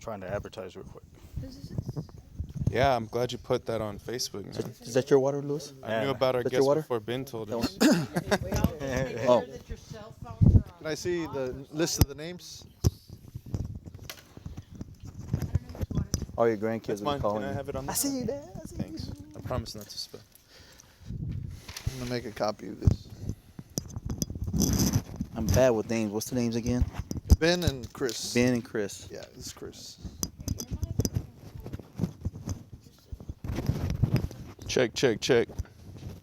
trying to advertise real quick. Yeah, I'm glad you put that on Facebook, man. Is that your water, Louis? I knew about our Is that guest your water? before Ben told us. Oh. Can I see the list of the names? All your grandkids That's will be mine. calling Can I you. have it on I this? see you, Dad. I see Thanks. I promise not to spill. I'm gonna make a copy of this. I'm bad with names. What's the names again? Ben and Chris. Ben and Chris. Yeah, this is Chris. Check, check, check.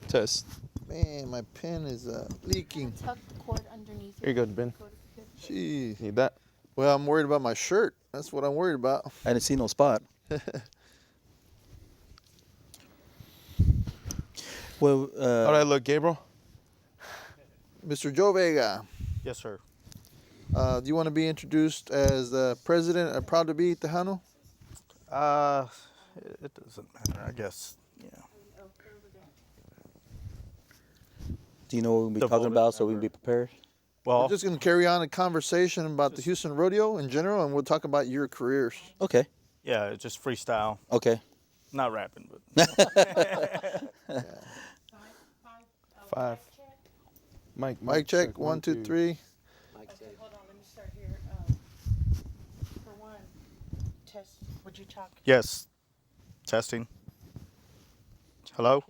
Test. Man, my pen is leaking. Tuck the cord underneath. Here you go, Ben. Jeez. Need that? Well, I'm worried about my shirt. That's what I'm worried about. I didn't see no spot. Well, How'd I look, Gabriel? Mr. Joe Vega, Yes, sir. do you want to be introduced as the president of Proud to Be Tejano? It doesn't matter, I guess. yeah. Do you know what we'll be The talking vote about so we can number. be prepared? Well, We're just going to carry on a conversation about the Houston Rodeo in general, and we'll talk about your careers. Okay. yeah, it's just freestyle. Okay. Not rapping, but Five. Mike, Mic check, 1, 2, 3. Okay, hold on. Let me start here. For one, test. Would you talk? yes. Testing. Hello?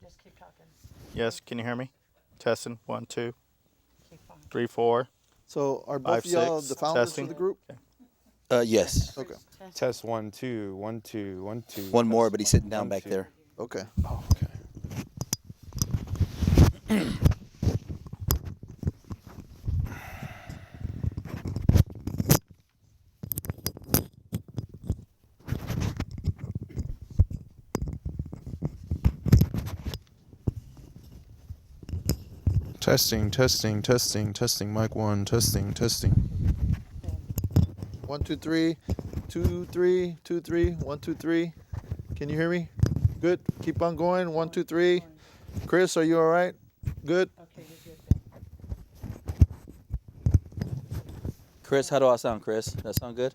Just keep talking. Yes, can you hear me? Testing. 1, 2, Keep on. 3, 4. So are both 5, of y'all 6, the founders testing. of the group? Yes. Okay. Test 1, 2, 1, 2, 1, 2. One more, Test but he's sitting down 1, back 2. there. Okay. Oh, okay. Testing, testing, testing, testing. Mic 1, testing, testing. 1, 2, 3. 2, 3. 2, 3. 1, 2, 3. Can you hear me? Good. Keep on going. 1, 2, 3. Chris, are you all right? Good. Okay, you're good then. Chris, how do I sound, Chris? That sound good?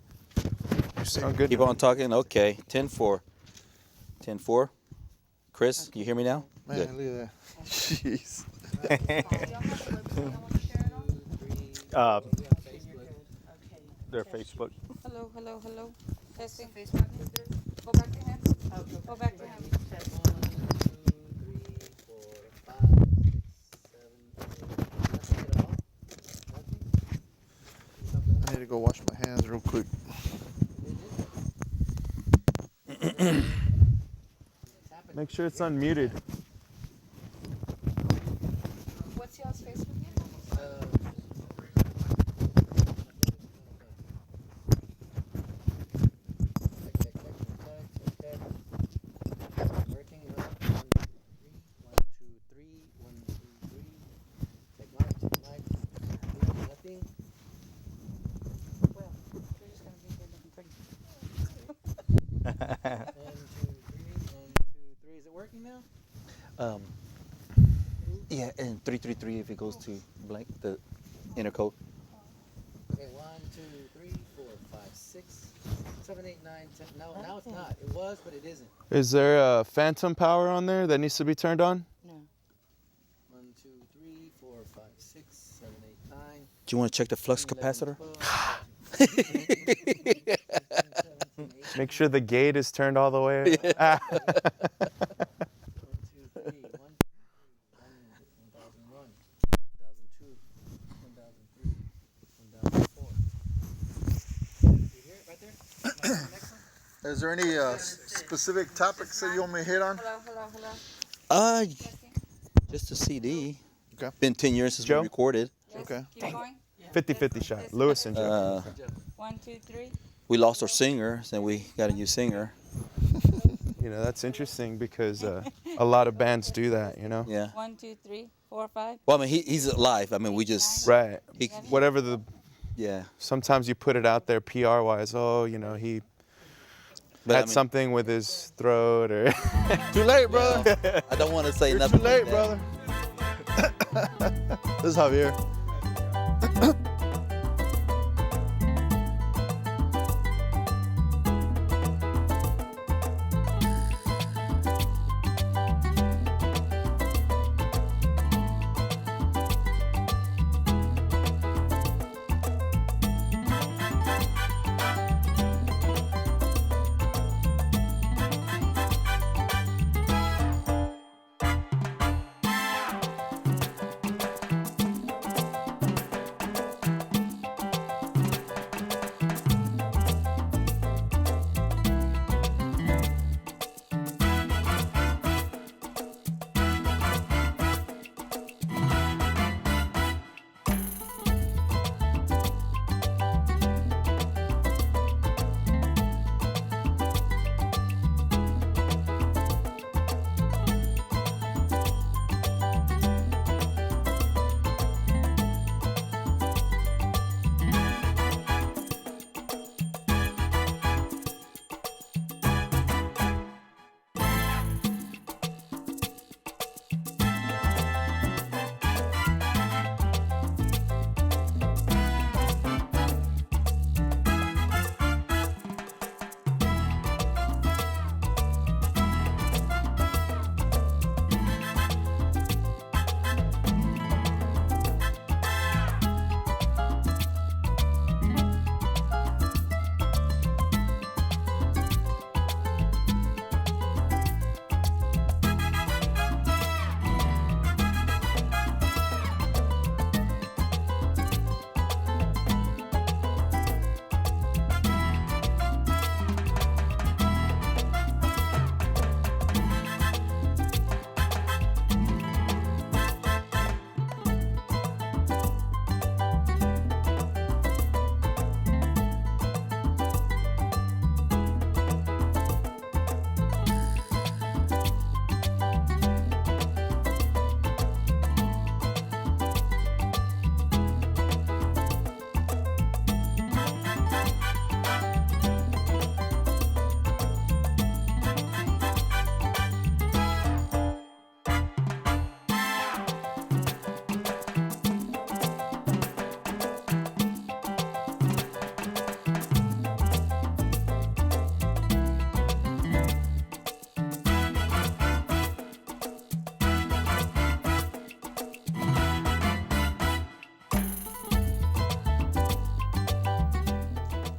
You sound good. Keep on talking. Okay. 10-4. 10-4. Chris, you hear me now? Man, Good. look at that. Jeez. Y'all have a website y'all want to share it on? Uh, Okay, you're good. Okay. their Test. Facebook. Hello, hello, hello. Testing. Facebook. Go back to him. Okay. Go back to him. Test. 1, 2, 3, 4, 5, 6, 7, 8. Nothing at all? Nothing? I need to go wash my hands real quick. Make sure it's unmuted. What's y'all's Facebook name? Working. 1, 2, 3. 1, 2, 3. Check mic. Nothing. Well, you're just gonna be here looking pretty. 1, 2, 3. 1, 2, 3. Is it working now? Yeah, and 333 if it goes to blank, the inner code. Okay, 1, 2, 3, 4, 5, 6, 7, 8, 9, 10. No, now it's not. It was, but it isn't. Is there a phantom power on there that needs to be turned on? No. 1, 2, 3, 4, 5, 6, 7, 8, 9. Do you want to check the flux 11, capacitor? 12, 17, 18. Make sure the gate is turned all the way. Ah. 1, 2, 3, 1, 1001, 1002, 1003, 1004. You hear it right there? Next one? Is there any specific topics that you want me to hit on? Hello, hello, hello. Testing. Just a CD. Okay. Been 10 years since Joe? we recorded. Yes. Okay. Keep going. 50-50 shot. Lewis and Joe. 1, 2, 3. We lost our singer, so we got a new singer. You know, that's interesting because a lot of bands do that, you know? Yeah. 1, 2, 3, 4, 5. Well, I mean, he's alive. I mean, we just, Right. he, Whatever the, yeah. sometimes you put it out there PR-wise, oh, you know, he But had I mean, something with his throat or... Too late, brother. I don't want to say You're nothing. too late, like that. brother. This is Javier.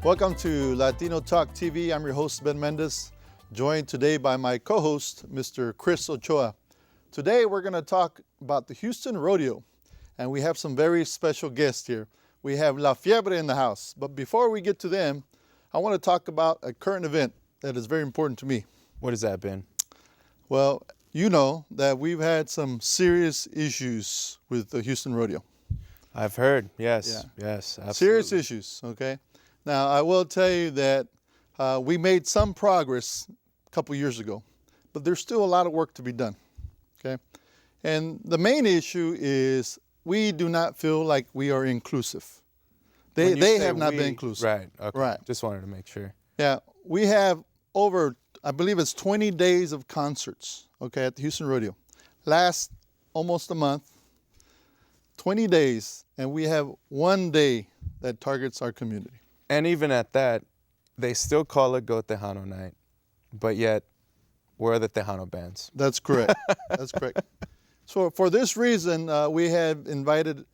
Welcome to Latino Talk TV. I'm your host, Ben Mendez, joined today by my co-host, Mr. Chris Ochoa. Today, we're going to talk about the Houston Rodeo, and we have some very special guests here. We have La Fiebre in the house, but before we get to them, I want to talk about a current event that is very important to me. What has that been? Well, you know that we've had some serious issues with the Houston Rodeo. I've heard. Yes. Yeah. Yes. Absolutely. Serious issues, okay? Now, I will tell you that we made some progress a couple years ago, but there's still a lot of work to be done, okay? And the main issue is we do not feel like we are inclusive. When you They say have not we- been inclusive. Right. Okay. Right. Just wanted to make sure. Yeah, we have over, I believe it's 20 days of concerts, okay, at the Houston Rodeo. Last almost a month, 20 days, and we have one day that targets our community. And even at that, they still call it Go Tejano Night, but yet we're the Tejano bands. That's correct. That's correct. So for this reason, we have invited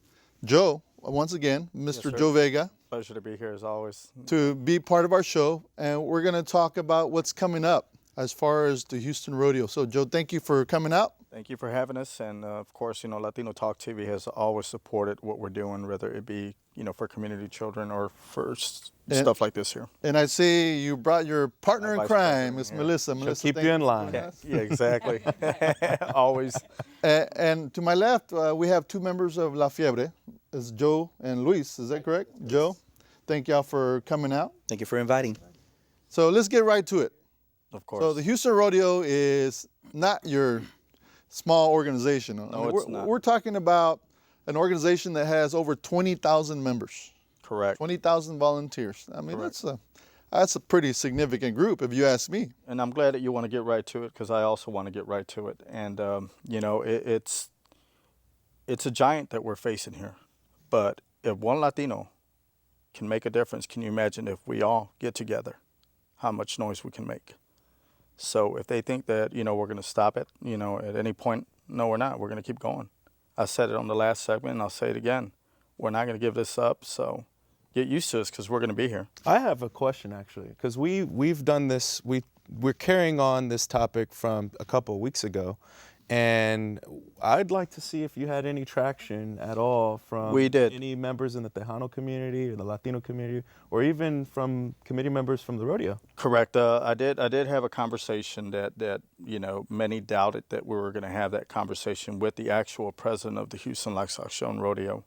Joe, once again, Mr. sir. Joe Vega, Pleasure to be here as always. to be part of our show, and we're going to talk about what's coming up as far as the Houston Rodeo. So Joe, thank you for coming out. Thank you for having us. And of course, you know, Latino Talk TV has always supported what we're doing, whether it be, you know, for community children or for stuff like this here. And I see you brought your partner My in vice crime, president, Miss yeah. Melissa. She'll Melissa, keep thank you in for line. joining us. Yeah, exactly. Always. And to my left, we have two members of La Fiebre. It's Joe and Luis. Is that correct? Joe, thank y'all for coming out. Thank you for inviting. So let's get right to it. Of course. So the Houston Rodeo is not your small organization. No, it's not. We're talking about an organization that has over 20,000 members, Correct. 20,000 volunteers. I mean, Correct. that's a pretty significant group, if you ask me. And I'm glad that you want to get right to it because I also want to get right to it. And you know, it's a giant that we're facing here. But if one Latino can make a difference, can you imagine if we all get together, how much noise we can make? So if they think that, you know, we're going to stop it, you know, at any point, no, we're not. We're going to keep going. I said it on the last segment, and I'll say it again. We're not going to give this up. So get used to us because we're going to be here. I have a question actually, because we've done this. We're carrying on this topic from a couple of weeks ago, and I'd like to see if you had any traction at all from We did. any members in the Tejano community or the Latino community, or even from committee members from the rodeo. Correct. I did have a conversation that you know, many doubted that we were going to have that conversation with the actual president of the Houston Livestock Show and Rodeo.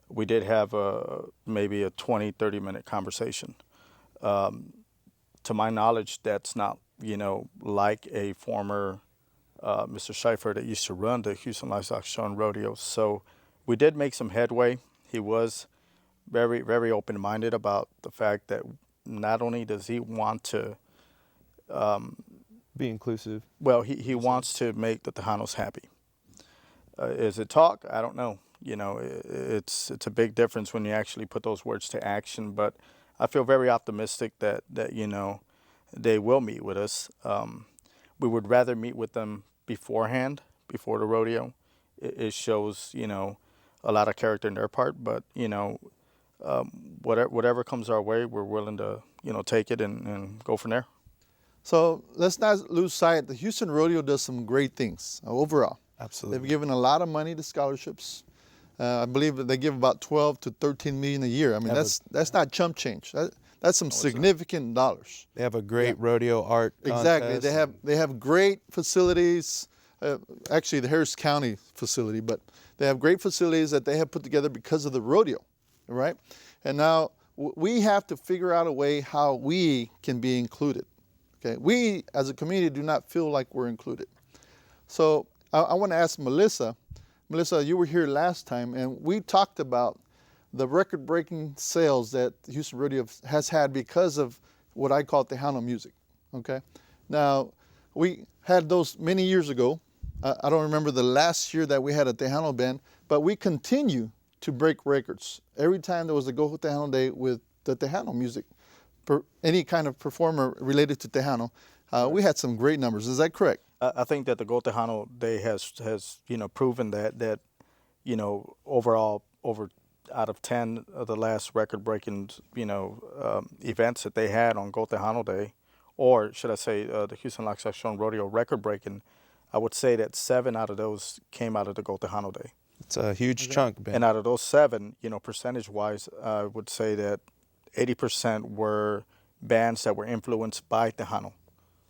We did have maybe a 20, 30-minute conversation. To my knowledge, that's not, you know, like a former Mr. Schaefer that used to run the Houston Livestock Show and Rodeo. So we did make some headway. He was very, very open-minded about the fact that not only does he want to, Be inclusive. well, he wants to make the Tejanos happy. Is it talk? I don't know. You know, it's a big difference when you actually put those words to action. But I feel very optimistic that you know, they will meet with us. We would rather meet with them beforehand, before the rodeo. It shows, you know, a lot of character in their part. But, you know, whatever comes our way, we're willing to, you know, take it and go from there. So let's not lose sight. The Houston Rodeo does some great things overall. Absolutely. They've given a lot of money to scholarships. I believe that they give about 12 to 13 million a year. I mean, Yeah, that's not chump change. That's some significant dollars. They have a great rodeo art Exactly. contest. They have great facilities. Actually, the Harris County facility, but they have great facilities that they have put together because of the rodeo, right? And now we have to figure out a way how we can be included. Okay, we as a community do not feel like we're included. So I want to ask Melissa. Melissa, you were here last time, and we talked about the record-breaking sales that the Houston Rodeo has had because of what I call Tejano music. Okay, now we had those many years ago. I don't remember the last year that we had a Tejano band, but we continue to break records every time there was a Go Tejano Day with the Tejano music. Any kind of performer related to Tejano, we had some great numbers. Is that correct? I think that the Go Tejano Day has you know, proven that you know, overall over out of 10 of the last record-breaking, events that they had on Go Tejano Day, or should I say the Houston Lock, Stock, Show and Rodeo record-breaking, I would say that 7 out of those came out of the Go Tejano Day. It's a huge chunk, Ben. And out of those 7, percentage-wise, I would say that 80% were bands that were influenced by Tejano.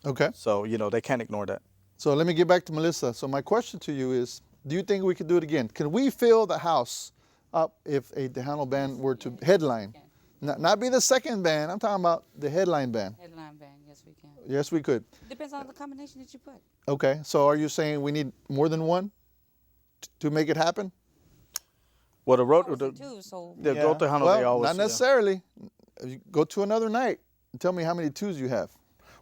Okay. So, they can't ignore that. So let me get back to Melissa. So my question to you is, do you think we could do it again? Can we fill the house up if a Tejano band were to headline? Not be the second band. I'm talking about the headline band. Headline band, yes we can. Yes, we could. Depends on the combination that you put. Okay. So are you saying we need more than one to make it happen? Well, the road, Two, so the Go Tejano Day Well, always. not necessarily. You go to another night and tell me how many twos you have.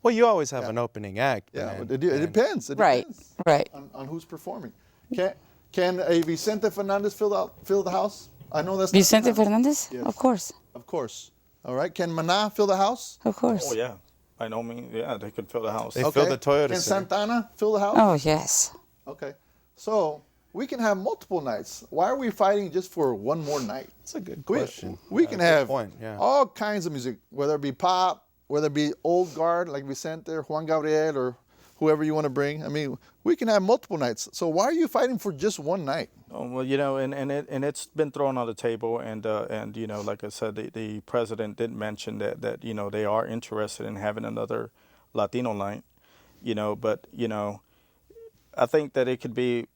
Well, you always have an opening act. Yeah, Ben, but it depends. It Right, depends right. on who's performing. Can a Vicente Fernandez fill the house? I know that's not Vicente Tejano. Fernandez? Yes. Of course, Of course. All right. Can Maná fill the house? of course. Oh, yeah. By no means, yeah, they could fill the house. They fill the Toyota Can Center. Santana fill the house? Oh, yes. Okay. So we can have multiple nights. Why are we fighting just for one more night? That's a good We- question. We can Good have point, yeah. all kinds of music, whether it be pop, whether it be old guard like Vicente or Juan Gabriel or whoever you want to bring. I mean, we can have multiple nights. So why are you fighting for just one night? Oh, well, and it's been thrown on the table, and like I said, the president did mention that they are interested in having another Latino night, but I think that it could be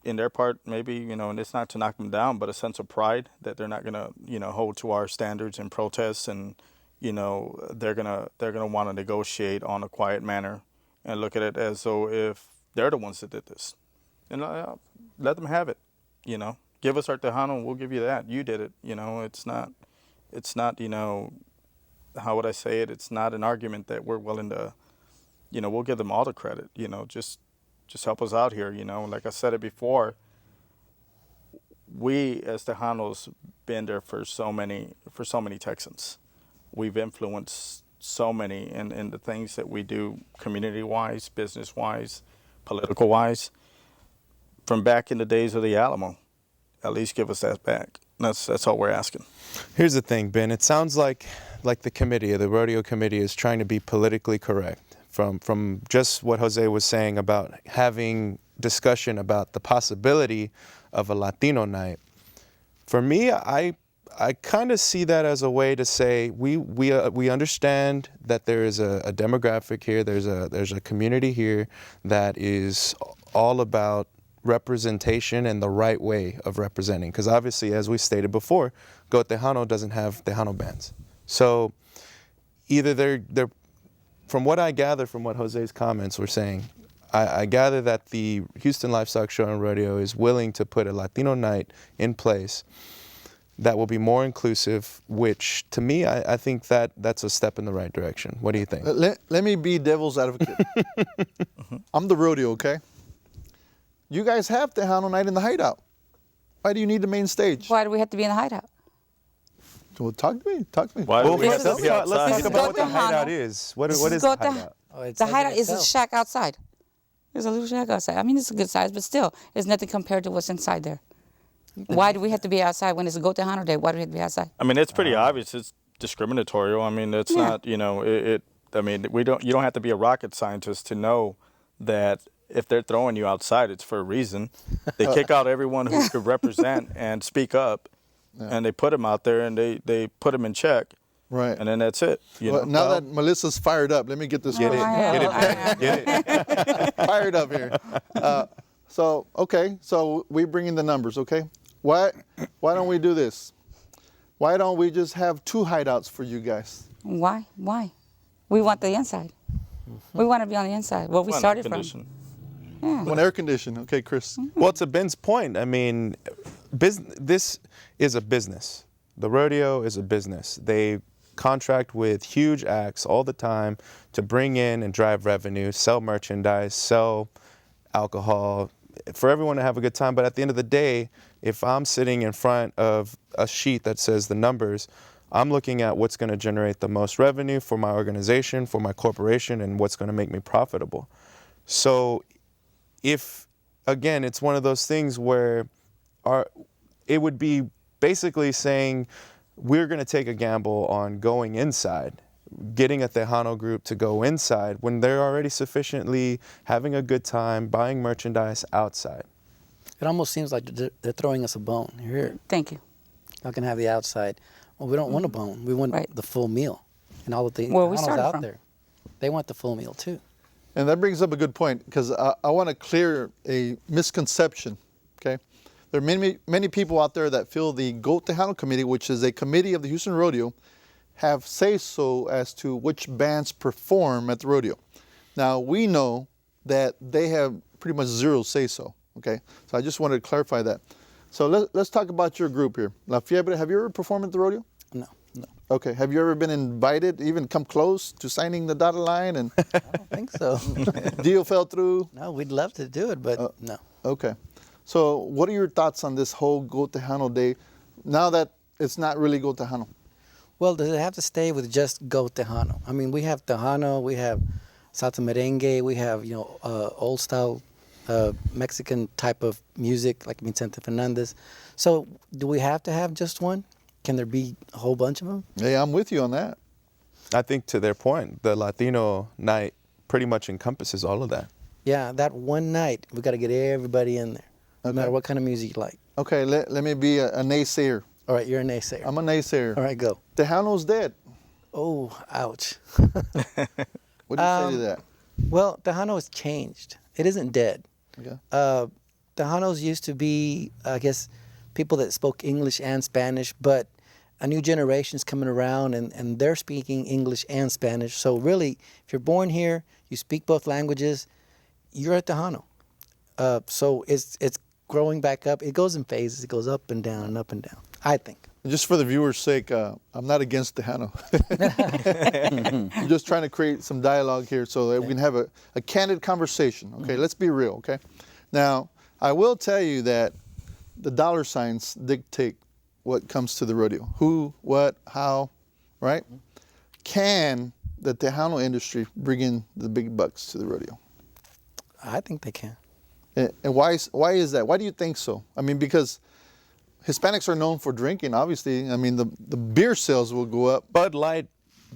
in their part maybe, and it's not to knock them down, but a sense of pride that they're not gonna hold to our standards and protests, and they're gonna want to negotiate on a quiet manner and look at it as though if they're the ones that did this, and let them have it. Give us our Tejano and we'll give you that. You did it. It's not, how would I say it? It's not an argument that we're willing to, we'll give them all the credit, just help us out here. Like I said it before, we as Tejanos been there for so many Texans. We've influenced so many in the things that we do community-wise, business-wise, political-wise. From back in the days of the Alamo, at least give us that back. That's all we're asking. Here's the thing, Ben. It sounds like the committee, the rodeo committee, is trying to be politically correct. From just what Jose was saying about having discussion about the possibility of a Latino night. For me, I kind of see that as a way to say we understand that there is a demographic here. There's a community here that is all about representation and the right way of representing. Because obviously, as we stated before, Go Tejano doesn't have Tejano bands. So either they're from what I gather from what Jose's comments were saying, I gather that the Houston Livestock Show and Rodeo is willing to put a Latino night in place that will be more inclusive, which to me, I think that's a step in the right direction. What do you think? Let me be devil's advocate. I'm the rodeo, okay? You guys have Tejano night in the hideout. Why do you need the main stage? Why do we have to be in the hideout? Well, talk to me. Talk to me. Why do we have to Let's be outside? Let's talk about what the Go Tejano. hideout is. What This is is the Go Te- hideout? Oh, it The says it hideout is a itself. shack outside. There's a little shack outside. I mean, it's a good size, but still, it's nothing compared to what's inside there. Why do we have to be outside when it's a Go Tejano Day? Why do we have to be outside? I mean, it's pretty obvious. It's discriminatory. I mean, it's Yeah. not. I mean, you don't have to be a rocket scientist to know that if they're throwing you outside, it's for a reason. They kick out everyone who could represent and speak up, and they put them out there and they put them in check, Right. and then that's it. Well, now that Melissa's fired up, let me get this Oh, right. Fired up here. So we bring in the numbers, okay? Why don't we do this? Why don't we just have 2 hideouts for you guys? Why? We want the inside. We want to be on the inside, where we Well, started condition. from. One air conditioned, okay, Chris? Well, to Ben's point, I mean, this is a business. The rodeo is a business. They contract with huge acts all the time to bring in and drive revenue, sell merchandise, sell alcohol, for everyone to have a good time. But at the end of the day, if I'm sitting in front of a sheet that says the numbers, I'm looking at what's going to generate the most revenue for my organization, for my corporation, and what's going to make me profitable. So if, again, it's one of those things where it would be basically saying we're going to take a gamble on going inside, getting a Tejano group to go inside when they're already sufficiently having a good time buying merchandise outside. It almost seems like they're throwing us a bone. Here, Thank you. y'all can have the outside. Well, we don't want a bone. We want Right. the full meal. And all of the Where we Tejanos started out from. there, they want the full meal too. And that brings up a good point because I want to clear a misconception. Okay, there are many people out there that feel the Goat Tejano Committee, which is a committee of the Houston Rodeo, have say so as to which bands perform at the rodeo. Now we know that they have pretty much zero say so. Okay, so I just wanted to clarify that. So let's talk about your group here, La Fiebre. Have you ever performed at the rodeo? No. Okay. Have you ever been invited, even come close to signing the dotted line, and I don't think so. deal fell through? No, we'd love to do it, but no. Okay. So what are your thoughts on this whole Go Tejano Day now that it's not really Go Tejano? Well, does it have to stay with just Go Tejano? I mean, we have Tejano, we have salsa merengue, we have, old style Mexican type of music like Vicente Fernandez. So do we have to have just one? Can there be a whole bunch of them? Hey, I'm with you on that. I think to their point, the Latino night pretty much encompasses all of that. Yeah, that one night, we got to get everybody in there, no Okay. matter what kind of music you like. Okay, let me be a naysayer. All right, you're a naysayer. I'm a naysayer. All right, go. Tejano's dead. Oh, ouch. What do you say to that? Well, Tejano has changed. It isn't dead. Okay. Tejanos used to be, I guess, people that spoke English and Spanish, but a new generation's coming around and they're speaking English and Spanish. So really, if you're born here, you speak both languages, you're a Tejano. So it's growing back up. It goes in phases. It goes up and down and up and down, I think. Just for the viewers' sake, I'm not against Tejano. I'm just trying to create some dialogue here so that we can have a candid conversation. Okay, let's be real, okay? Now, I will tell you that the dollar signs dictate what comes to the rodeo. Who, what, how, right? Can the Tejano industry bring in the big bucks to the rodeo? I think they can. And why is that? Why do you think so? I mean, because Hispanics are known for drinking, obviously. I mean, the beer sales will go up. Bud Light,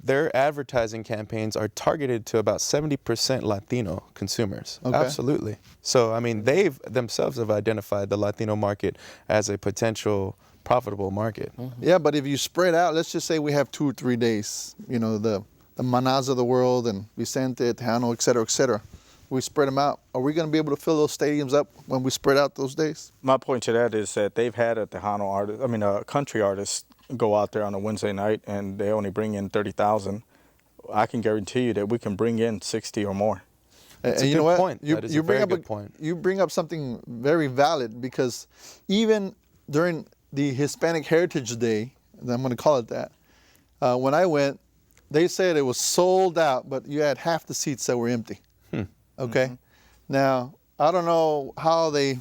their advertising campaigns are targeted to about 70% Latino consumers. Okay. Absolutely. So, I mean, they themselves have identified the Latino market as a potential profitable market. Yeah, but if you spread out, let's just say we have 2 or 3 days, the Manas of the world and Vicente, Tejano, et cetera, we spread them out. Are we going to be able to fill those stadiums up when we spread out those days? My point to that is that they've had a Tejano artist, a country artist, go out there on a Wednesday night and they only bring in 30,000. I can guarantee you that we can bring in 60 or more. That's And a you know good what? point. You, That is you a bring very up good point. You bring up something very valid because even during the Hispanic Heritage Day, and I'm going to call it that, when I went, they said it was sold out, but you had half the seats that were empty. Okay? Now, I don't know how they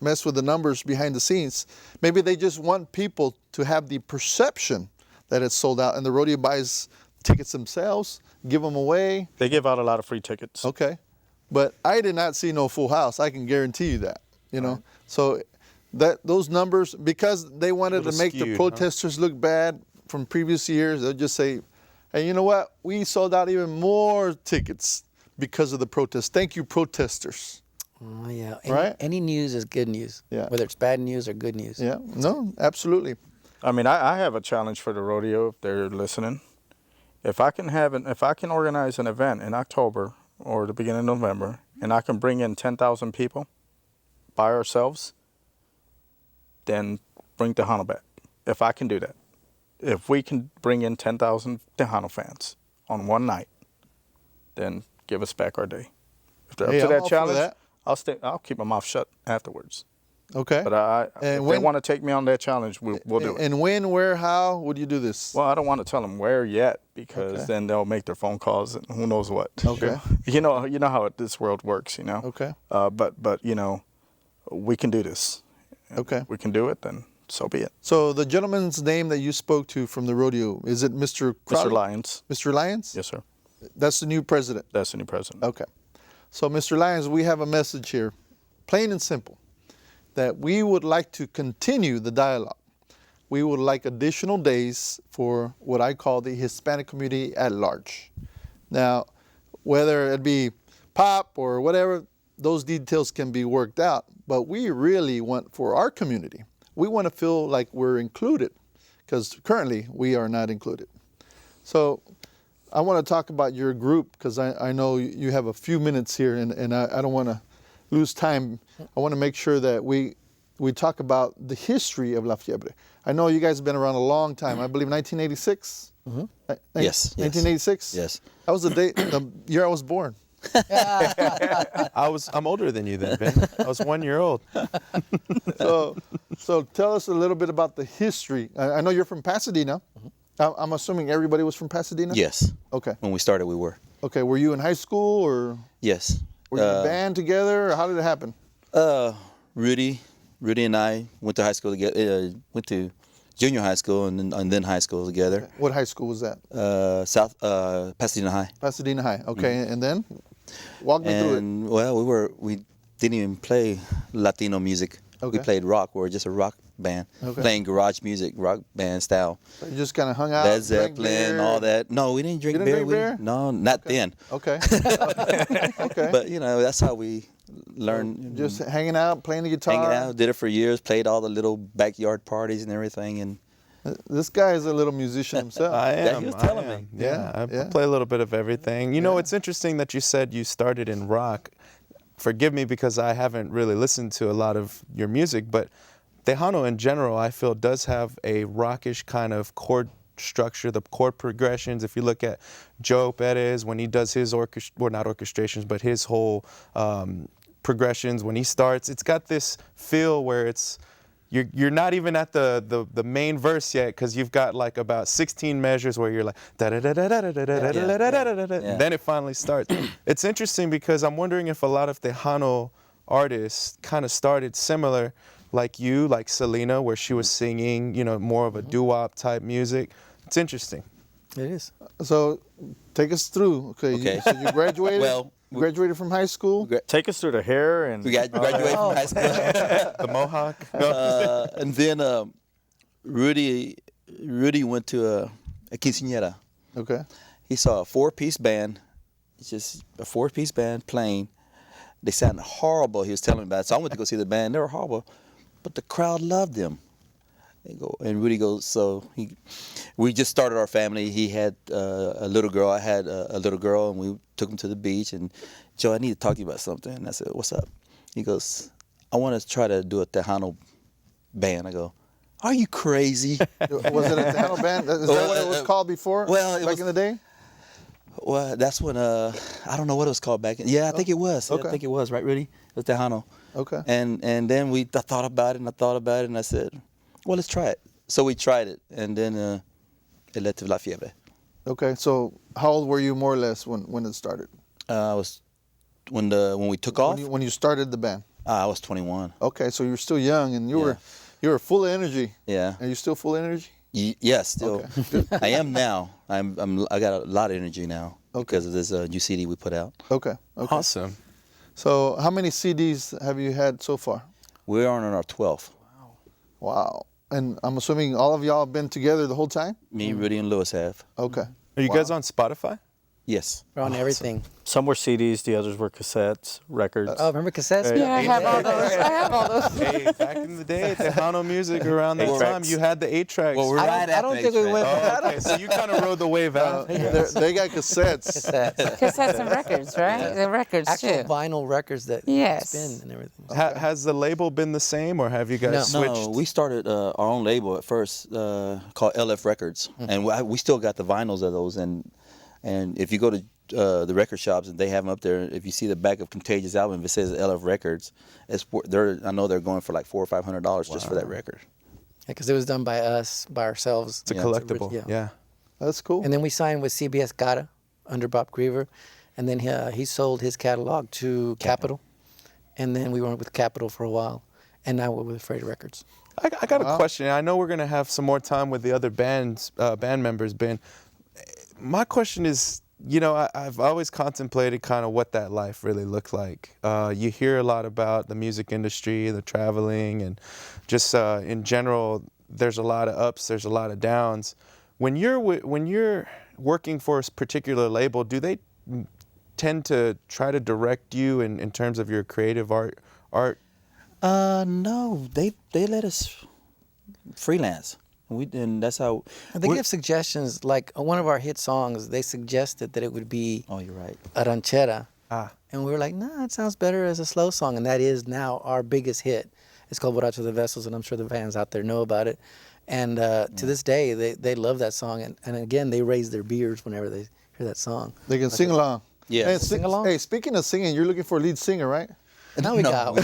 mess with the numbers behind the scenes. Maybe they just want people to have the perception that it's sold out and the rodeo buys tickets themselves, give them away. They give out a lot of free tickets. Okay. But I did not see no full house. I can guarantee you that, So those numbers, because they wanted to Little make the skewed, huh? protesters look bad from previous years, they'll just say, hey, you know what? We sold out even more tickets because of the protests. Thank you, protesters. Oh, yeah. Right? Any news is good news, Yeah. whether it's bad news or good news. Yeah, no, absolutely. I mean, I have a challenge for the rodeo if they're listening. If I can organize an event in October or the beginning of November, and I can bring in 10,000 people by ourselves, then bring Tejano back. If I can do that, if we can bring in 10,000 Tejano fans on one night, then give us back our day. If they're Hey, up to I'm all that for challenge, that. I'll keep my mouth shut afterwards. Okay. But And if when- they want to take me on that challenge, we'll do it. And when, where, how would you do this? Well, I don't want to tell them where yet because Okay. then they'll make their phone calls and who knows what. Okay. You know how this world works. Okay. But we can do this. Okay. We can do it. Then so be it. So the gentleman's name that you spoke to from the rodeo, is it Mr. Crowley? Mr. Lyons. Mr. Lyons? Yes, sir. That's the new president. That's the new president. Okay. So, Mr. Lyons, we have a message here, plain and simple, that we would like to continue the dialogue. we would like additional days for what I call the Hispanic community at large. Now, whether it be pop or whatever, those details can be worked out. But we really want, for our community, we want to feel like we're included, because currently we are not included. So I want to talk about your group, because I know you have a few minutes here, and I don't want to lose time. I want to make sure that we talk about the history of La Fiebre. I know you guys have been around a long time. I believe 1986? Mm-hmm. Yes. 1986? Yes. That was the year I was born. I'm older than you then, Ben. I was 1 year old. So tell us a little bit about the history. I know you're from Pasadena. I'm assuming everybody was from Pasadena? Yes. Okay. When we started, we were. Okay. Were you in high school, or Yes. were you in a band together, or how did it happen? Rudy and I went to high school together. Went to junior high school and then high school together. What high school was that? Pasadena High. Pasadena High. Okay. And then walk me through it. And well, we didn't even play Latino music. Okay. We played rock. We were just a rock band, Okay. playing garage music, rock band style. So you just kind of hung out, Led drank Zeppelin, beer. all that. No, we didn't drink You didn't beer. drink beer? No, not then. Okay. Okay. But that's how we learned. Just hanging out, playing the guitar. hanging out. Did it for years. Played all the little backyard parties and everything. And This guy is a little musician himself. I Yeah, am. he was telling I me. am. Yeah, I Yeah. play a little bit of everything. You know, it's interesting that you said you started in rock. Forgive me because I haven't really listened to a lot of your music, but Tejano in general, I feel, does have a rockish kind of chord structure, the chord progressions. If you look at Joe Perez, when he does his not orchestrations, but his whole progressions, when he starts, it's got this feel where you're not even at the main verse yet, because you've got like about 16 measures where you're like da da da da da da da da da da da da, and then it finally starts. It's interesting because I'm wondering if a lot of Tejano artists kind of started similar, like you, like Selena, where she was singing, more of a doo-wop type music. It's interesting. It is. So take us through. Okay. So you graduated. Well, you graduated from high school. Take us through the hair and we graduated from high school. The Mohawk. And then Rudy went to a quinceañera. Okay. He saw a four-piece band. It's just a four-piece band playing. They sounded horrible. He was telling me about it. So I went to go see the band. They were horrible, but the crowd loved them. And Rudy goes, we just started our family. He had a little girl. I had a little girl, and we took him to the beach. And Joe, I need to talk to you about something. And I said, what's up? He goes, I want to try to do a Tejano band. I go, are you crazy? Was it a Tejano band? Is that what it was called before? Well, back in the day. Well, that's when I don't know what it was called back. Yeah, I think it was. Okay. I think it was, right, Rudy? It was Tejano. Okay. And then I thought about it, and I said, well, let's try it. So we tried it, and then it led to La Fiebre. Okay. So how old were you more or less when it started? I was when we took off. When you started the band. I was 21. Okay. So you were still young, and you were full of energy. Yeah. Are you still full of energy? Yes, still. Okay. I am now. I got a lot of energy now because of this new CD we put out. Okay. Okay. Awesome. So how many CDs have you had so far? We're on our 12th. Wow. And I'm assuming all of y'all have been together the whole time? Me, Rudy, and Lewis have. Okay. Are you guys on Spotify? Yes. We're on everything. some were CDs, the others were cassettes, records. Oh, remember cassettes? Yeah, I have all those. I have all those. Hey, back in the day, Tejano music around that time, you had the 8-tracks. Well, we're right I don't think we went. Oh, okay, so you kind of rode the wave out. They got cassettes. Cassettes. Cassettes and records, right? The records Actual too. vinyl records that Yes. spin and everything. Has the label been the same, or have you guys No. switched? No, we started our own label at first called LF Records, and we still got the vinyls of those. And if you go to the record shops and they have them up there, if you see the back of Contagious album, if it says LF Records, I know they're going for like $400 or $500 just for that record. Because it was done by us, by ourselves. It's a collectible. Yeah. Yeah. That's cool. And then we signed with CBS Gata under Bob Griever, and then he sold his catalog to Capitol, and then we went with Capitol for a while, and now we're with Freddie Records. I got a question. I know we're gonna have some more time with the other band members, Ben. My question is, I've always contemplated kind of what that life really looked like. You hear a lot about the music industry, the traveling, and just in general, there's a lot of ups, there's a lot of downs. When you're working for a particular label, do they tend to try to direct you in terms of your creative art? No, they let us freelance. And that's how. They give suggestions. Like one of our hit songs, they suggested that it would be Oh, you're right. a ranchera. Ah. And we were like, nah, it sounds better as a slow song. And that is now our biggest hit. It's called Borracho de Besos, and I'm sure the fans out there know about it. And to this day, they love that song. And again, they raise their beards whenever they hear that song. They can sing along. Yeah. Hey, Sing along? Hey, speaking of singing, you're looking for a lead singer, right? Now we got.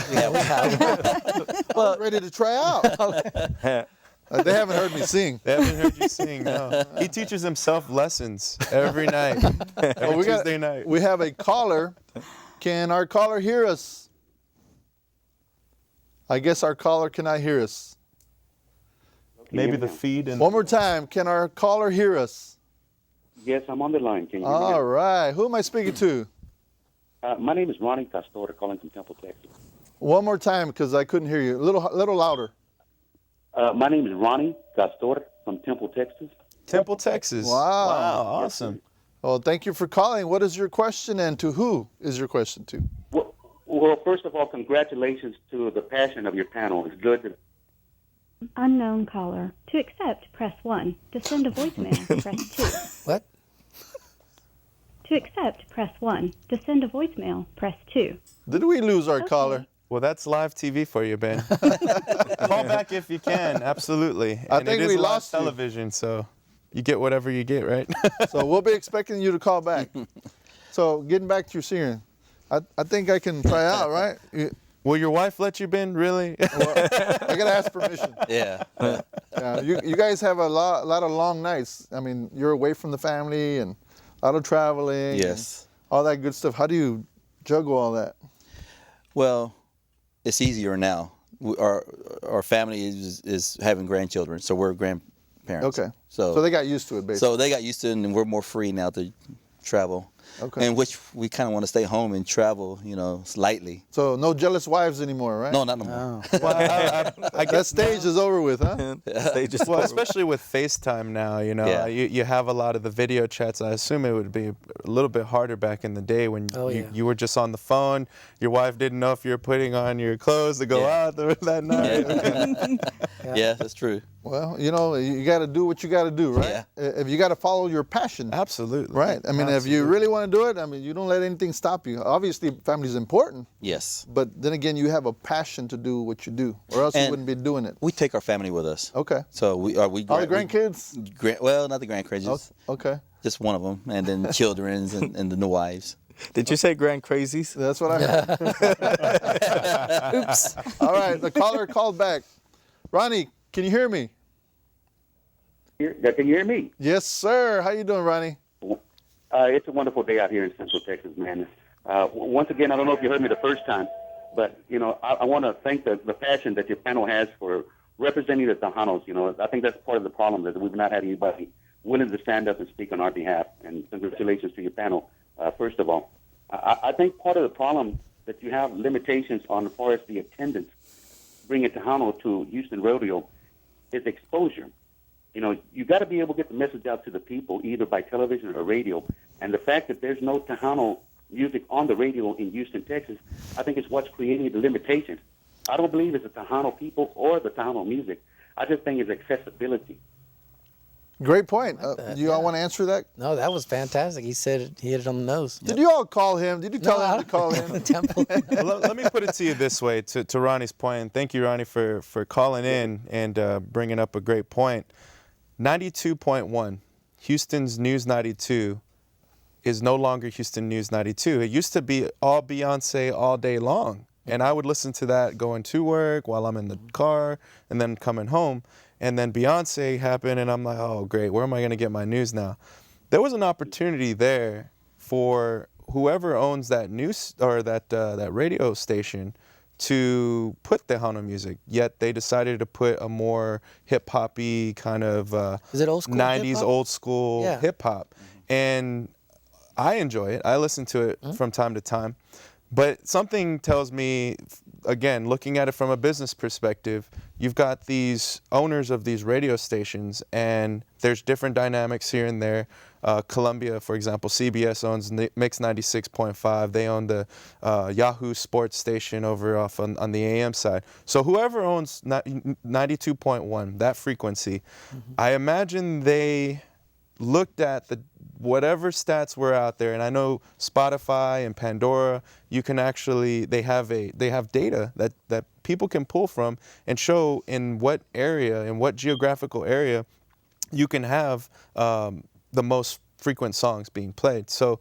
Well, ready to try out. They haven't heard me sing. They haven't heard you sing, no. He teaches himself lessons every night, every Tuesday night. We have a caller. Can our caller hear us? I guess our caller cannot hear us. Maybe the feed and One more time. Can our caller hear us? Yes, I'm on the line. Can you hear me? All right. Who am I speaking to? My name is Ronnie Castor, calling from Temple, Texas. One more time, because I couldn't hear you. A little louder. My name is Ronnie Castor from Temple, Texas. Temple, Texas. Wow. Wow, awesome. Well, thank you for calling. What is your question, and to who is your question to? Well, first of all, congratulations to the passion of your panel. It's good to... Unknown caller. To accept, press 1. To send a voicemail, press 2. What? To accept, press 1. To send a voicemail, press 2. Did we lose our caller? Well, that's live TV for you, Ben. Call back if you can, absolutely. I And think it is we live lost you. television, so you get whatever you get, right? So we'll be expecting you to call back. So getting back to your singing, I think I can try out, right? Will your wife let you, Ben? Really? Well, I gotta ask permission. Yeah. Yeah, you guys have a lot of long nights. I mean, you're away from the family and a lot of traveling. Yes. And all that good stuff. How do you juggle all that? Well, it's easier now. Our family is having grandchildren, so we're grandparents. Okay. So they got used to it, basically. So they got used to it, and we're more free now to travel. Okay. And which we kind of want to stay home and travel, lightly. So no jealous wives anymore, right? No, not no more. Well, I That guess stage is over with, huh? well, especially with FaceTime now, Yeah. you have a lot of the video chats. I assume it would be a little bit harder back in the day when you were just on the phone. Your wife didn't know if you were putting on your clothes to go out that night. Yeah, that's true. Well, you got to do what you got to do, right? Yeah. If you got to follow your passion. Absolutely. Right. I mean, if you really want to do it, I mean, you don't let anything stop you. Obviously, family is important, Yes. but then again, you have a passion to do what you do, or else you And wouldn't be doing it. We take our family with us. Okay. So we All the grandkids? Well, not the grandkids, Okay. just one of them, and then children's and the new wives. Did you say grand crazies? That's what I heard. Oops. All right. The caller called back. Ronnie, can you hear me? Can you hear me? Yes, sir. How you doing, Ronnie? It's a wonderful day out here in Central Texas, man. Once again, I don't know if you heard me the first time, but, I want to thank the passion that your panel has for representing the Tejanos. I think that's part of the problem, that we've not had anybody willing to stand up and speak on our behalf. And congratulations to your panel, first of all. I think part of the problem that you have limitations on as far as the attendance bringing Tejano to Houston Rodeo is exposure. You got to be able to get the message out to the people, either by television or radio. And the fact that there's no Tejano music on the radio in Houston, Texas, I think is what's creating the limitations. I don't believe it's the Tejano people or the Tejano music. I just think it's accessibility. Great point. Do you all want to answer that? No, that was fantastic. He said he hit it on the nose. Did you all call him? Did you tell him to call him? Temple. Well, let me put it to you this way, to Ronnie's point, and thank you, Ronnie, for calling in and bringing up a great point. 92.1, Houston's News 92, is no longer Houston News 92. It used to be all Beyonce all day long, and I would listen to that going to work, while I'm in the car, and then coming home. And then Beyonce happened, and I'm like, oh, great, where am I going to get my news now? There was an opportunity there for whoever owns that news or that radio station to put Tejano music, yet they decided to put a more hip-hop-y kind of Is it old school 90s hip-hop? old school Yeah. hip-hop. And I enjoy it. I listen to it from time to time. But something tells me again, looking at it from a business perspective, you've got these owners of these radio stations, and there's different dynamics here and there. Columbia, for example, CBS owns Mix 96.5. They own the Yahoo Sports station over off on the AM side. So whoever owns 92.1, that frequency, I imagine they looked at whatever stats were out there, and I know Spotify and Pandora, you can actually, they have data that people can pull from and show in what area, in what geographical area you can have the most frequent songs being played. So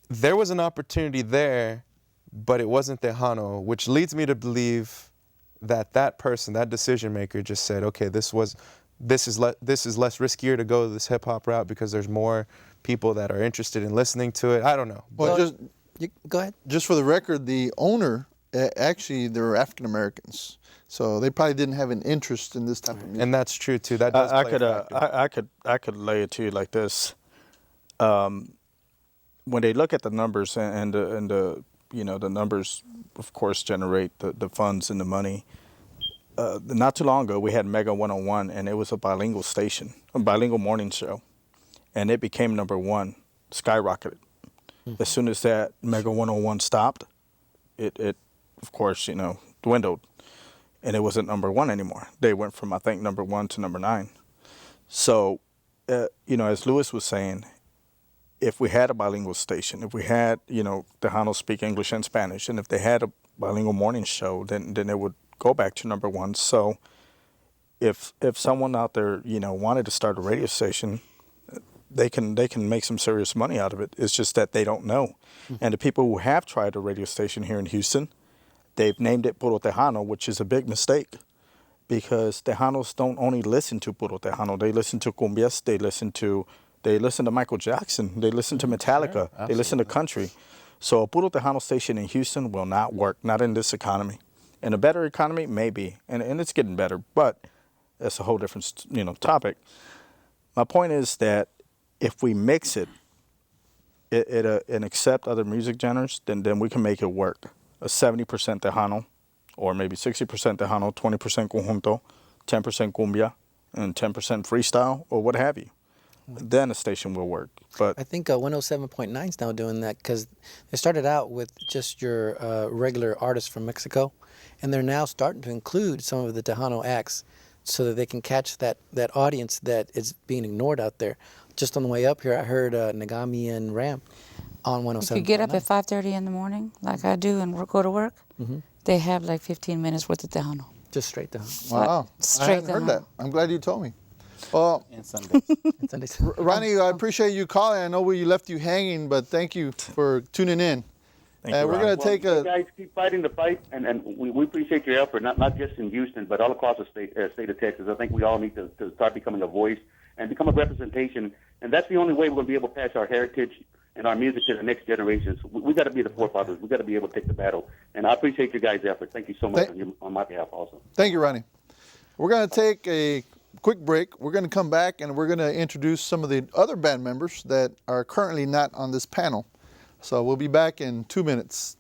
there was an opportunity there, but it wasn't Tejano, which leads me to believe that person, that decision maker, just said, okay, this is less riskier to go this hip hop route because there's more people that are interested in listening to it. I don't know. Well, Go ahead. just for the record, the owner, actually, they're African Americans. So they probably didn't have an interest in this type of music. And that's true too. That does I play a factor. I could lay it to you like this. When they look at the numbers and the the numbers, of course, generate the funds and the money. Not too long ago, we had Mega 101, and it was a bilingual station, a bilingual morning show, and it became number one, skyrocketed. As soon as that Mega 101 stopped, it of course, dwindled. And it wasn't number one anymore. They went from, I think, number 1 to number 9. So, as Lewis was saying, if we had a bilingual station, if we had, Tejanos speak English and Spanish, and if they had a bilingual morning show, then it would go back to number 1. So, if someone out there, wanted to start a radio station, they can make some serious money out of it. It's just that they don't know. And the people who have tried a radio station here in Houston, they've named it Puro Tejano, which is a big mistake because Tejanos don't only listen to Puro Tejano. They listen to cumbias, they listen to Michael Jackson, they listen to Metallica, they listen to country. So a Puro Tejano station in Houston will not work, not in this economy. In a better economy, maybe, and it's getting better, but that's a whole different topic. My point is that if we mix it and accept other music genres, then we can make it work. A 70% Tejano, or maybe 60% Tejano, 20% conjunto, 10% cumbia, and 10% freestyle, or what have you. Then a station will work. But I think 107.9 is now doing that because they started out with just your regular artists from Mexico, and they're now starting to include some of the Tejano acts so that they can catch that audience that is being ignored out there. Just on the way up here, I heard Nagami and Ram on 107.9. If you get up at 5:30 in the morning, like I do, and go to work, they have like 15 minutes worth of Tejano. Just straight Tejano. Wow. Straight I hadn't heard Tejano. that. I'm glad you told me. Well, And Sundays. Sundays. Ronnie, I appreciate you calling. I know we left you hanging, but thank you for tuning in. Thank you, We're Ron. going to take You guys keep fighting the fight, and we appreciate your effort, not just in Houston, but all across the state of Texas. I think we all need to start becoming a voice and become a representation, and that's the only way we're going to be able to pass our heritage and our music to the next generations. We got to be the forefathers. We got to be able to take the battle, and I appreciate your guys' effort. Thank you so much on my behalf also. Thank you, Ronnie. We're going to take a quick break. We're going to come back, and we're going to introduce some of the other band members that are currently not on this panel. So we'll be back in 2 minutes.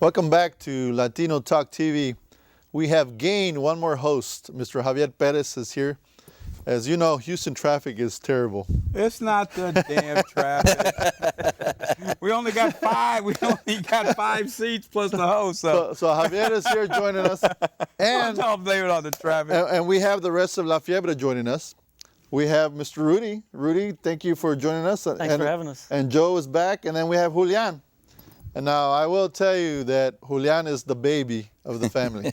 Welcome back to Latino Talk TV. We have gained one more host. Mr. Javier Perez is here. As you know, Houston traffic is terrible. It's not the damn traffic. We only got five seats plus the host. So Javier is here joining us. And don't blame it on the traffic. And we have the rest of La Fiebre joining us. We have Mr. Rudy. Rudy, thank you for joining us. Thanks for having us. And Joe is back. And then we have Julian. And now I will tell you that Julian is the baby of the family.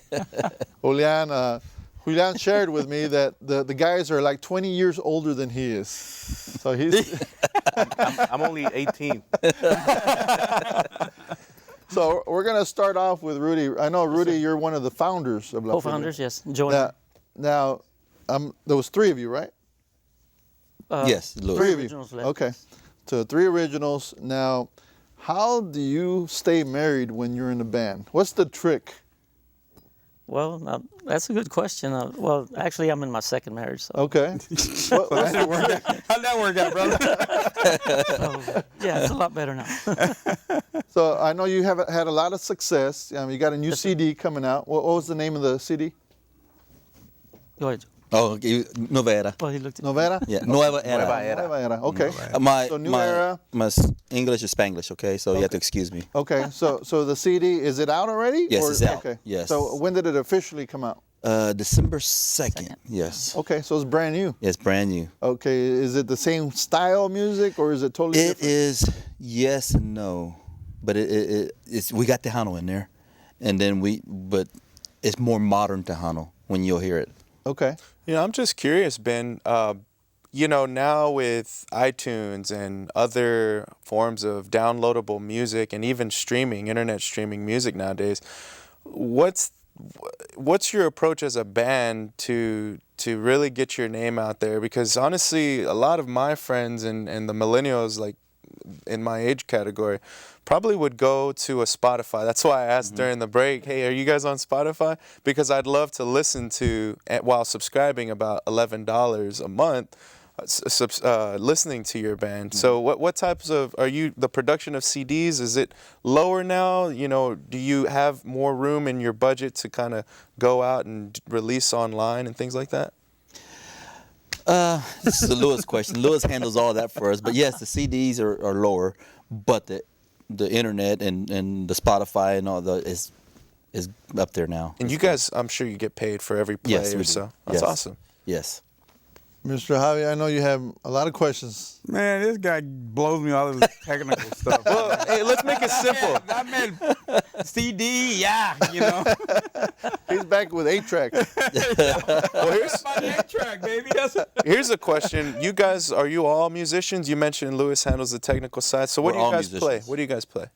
Julian shared with me that the guys are like 20 years older than he is. So he's... I'm only 18. So we're going to start off with Rudy. I know, Rudy, you're one of the founders of La Fiebre. Co-founders, yes. Join. Now, there was 3 of you, right? Yes, Louis. 3 of you. Originals left. Okay. So 3 originals. Now, how do you stay married when you're in a band? What's the trick? Well, that's a good question. Well, actually, I'm in my second marriage. So. Okay. How'd that work out, brother? So, yeah, it's a lot better now. So I know you have had a lot of success. You got a new CD coming out. What was the name of the CD? Go ahead. Oh, Nueva Era. Well, he looked at Yeah, Nueva Era. Nueva Era. Okay. My New Era. My English is Spanglish, okay? So you have to excuse me. Okay. So the CD, is it out already? Yes, it's out. Okay. Yes. So when did it officially come out? December 2nd. Yes. Okay. So it's brand new. It's brand new. Okay. Is it the same style music or is it totally It different? is yes and no, but it's we got Tejano in there, and then but it's more modern Tejano when you'll hear it. Okay. I'm just curious, Ben. Now with iTunes and other forms of downloadable music and even internet streaming music nowadays, what's your approach as a band to really get your name out there? Because honestly, a lot of my friends and the millennials, like in my age category, probably would go to a Spotify. That's why I asked during the break, hey, are you guys on Spotify? Because I'd love to listen to, while subscribing about $11 a month, listening to your band. So what types of, the production of CDs, is it lower now? Do you have more room in your budget to kind of go out and release online and things like that? This is a Lewis question. Lewis handles all that for us. But yes, the CDs are lower, but the internet and the Spotify and all is up there now. And you guys, I'm sure you get paid for every play Yes, we or do. so. That's awesome. Yes. Mr. Javi, I know you have a lot of questions. Man, this guy blows me all this technical stuff. Well, hey, let's make it simple. I meant CD, He's back with 8 tracks. Well, my track, baby. here's a question. You guys, are you all musicians? You mentioned Lewis handles the technical side. So what do We're you all guys play? musicians. What do you guys play?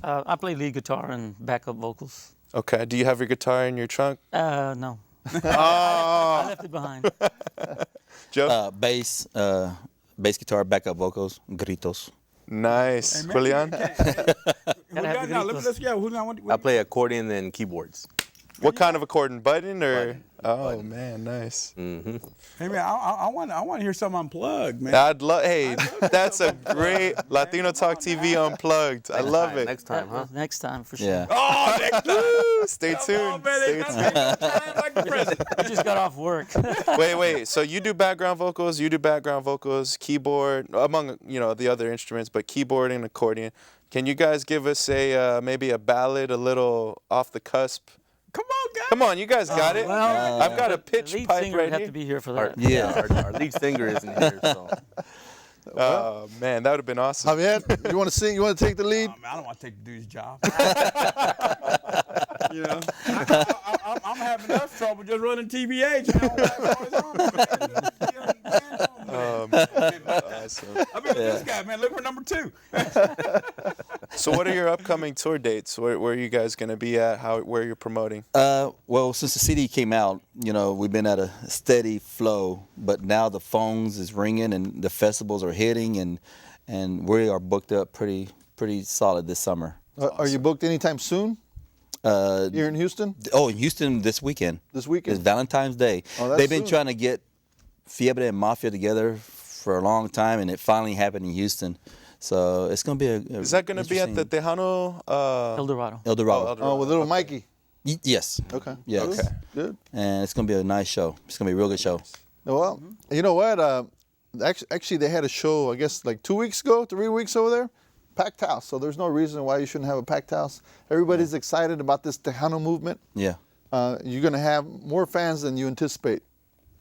I play lead guitar and backup vocals. Okay. Do you have your guitar in your trunk? No. Oh. I left it behind. Joe? Bass guitar, backup vocals, gritos. Nice. Hey, man, Julian? I play accordion and keyboards. What kind of accordion? Button or? Oh, man, nice. Mm-hmm. Hey, man, I want to hear something unplugged, man. I'd love, hey, that's a great Latino Talk TV Unplugged. I love it. Next time, huh? Next time, for sure. Yeah. Oh, next Woo, stay tuned. Stay tuned. We just got off work. Wait. So you do background vocals, keyboard, among the other instruments, but keyboard and accordion. Can you guys give us maybe a ballad, a little off the cusp? Come on, guys. Come on, you guys got it. Well, I've got a the pitch lead pipe singer right would have here. to be here for Our, that. yeah, our lead singer isn't here, so. Oh man, that would have been awesome. Javier, you want to sing? You want to take the lead? Man, I don't want to take the dude's job. I'm having enough trouble just running TBH. Awesome. I mean, this guy, man, look for number 2. So what are your upcoming tour dates? Where are you guys going to be at? Where you're promoting? Well, since the CD came out, we've been at a steady flow, but now the phones is ringing and the festivals are hitting, and we are booked up pretty solid this summer. Are you booked anytime soon? Here in Houston? Oh, in Houston this weekend. This weekend? It's Valentine's Day. Oh, that's They've been soon. trying to get Fiebre and Mafia together for a long time, and it finally happened in Houston. So it's gonna be a Is that going to be at the Tejano? El Dorado. El Dorado. Oh, with little Mikey. Yes. Okay. Yes. Okay. Good. And it's gonna be a nice show. It's gonna be a real good show. Well, you know what? Actually, they had a show, I guess, like 3 weeks over there. Packed house. So there's no reason why you shouldn't have a packed house. Everybody's excited about this Tejano movement. Yeah. You're going to have more fans than you anticipate,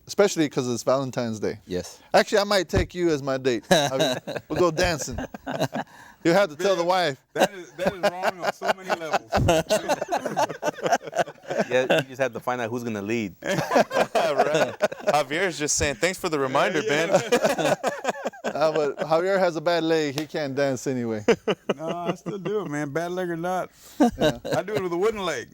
especially because it's Valentine's Day. Yes. Actually, I might take you as my date. We'll go dancing. You have to tell the wife. That is wrong on so many levels. Yeah, you just have to find out who's gonna lead. Right. Javier's just saying, thanks for the reminder, Ben. But Javier has a bad leg. He can't dance anyway. No, I still do it, man. Bad leg or not. I do it with a wooden leg.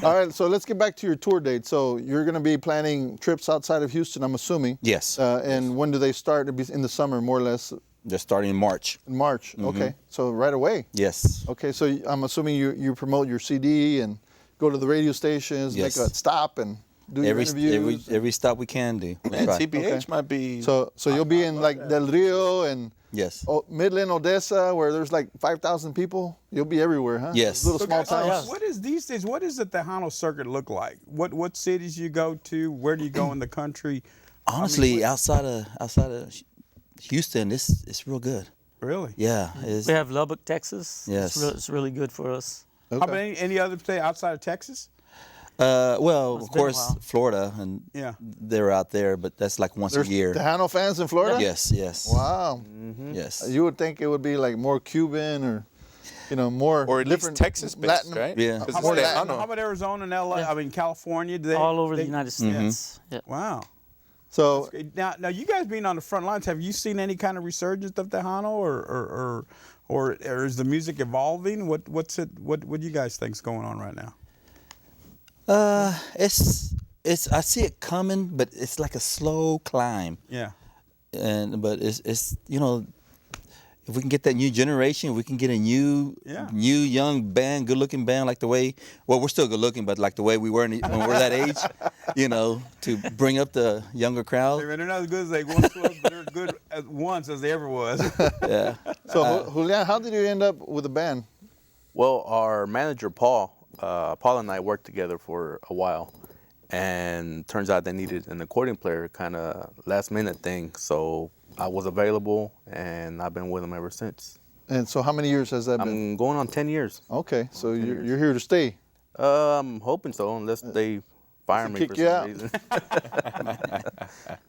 All right, so let's get back to your tour date. So you're going to be planning trips outside of Houston, I'm assuming. Yes. And when do they start? It'll be in the summer, more or less. They're starting in March. In March. Okay. So right away. Yes. Okay. So I'm assuming you promote your CD and go to the radio stations, Yes. make a stop, and do your interviews. Every stop we can do. Man, Right. TBH might be. So you'll be in like Del Rio and Yes. Midland, Odessa, where there's like 5,000 people. You'll be everywhere, huh? Yes. Little small towns. What is these days? What does the Tejano circuit look like? What cities you go to? Where do you go in the country? Honestly, outside of Houston, it's real good. Really? Yeah. It's, We have Lubbock, Texas. Yes. It's really good for us. How about any other state outside of Texas? well, It's of been a course, while. Florida, and Yeah. they're out there, but that's like once There's a year. Tejano fans in Florida? Yes. Yes. Wow. Yes. You would think it would be like more Cuban or, more or at least different Texas-based, Latin, right? Yeah. Because How it's about, Tejano. how about Arizona and LA? I mean, California? Do they, All over they- the United States. Yeah. Wow. So Now, you guys being on the front lines, have you seen any kind of resurgence of Tejano, or is the music evolving? What do you guys think's going on right now? It's I see it coming, but it's like a slow climb. Yeah. But it's if we can get that new generation, if we can get a new young band, good looking band, like the way we're still good looking, but like the way we were when we were that age, to bring up the younger crowd. They're not as good as they once was, but they're as good at once as they ever was. Yeah. So Julian, how did you end up with a band? Well, our manager Paul and I worked together for a while, and turns out they needed an accordion player, kind of last minute thing. So I was available, and I've been with them ever since. And so how many years has that been? I'm going on 10 years. Okay, so you're here to stay. I'm hoping so, unless they fire me kick for you some out. reason.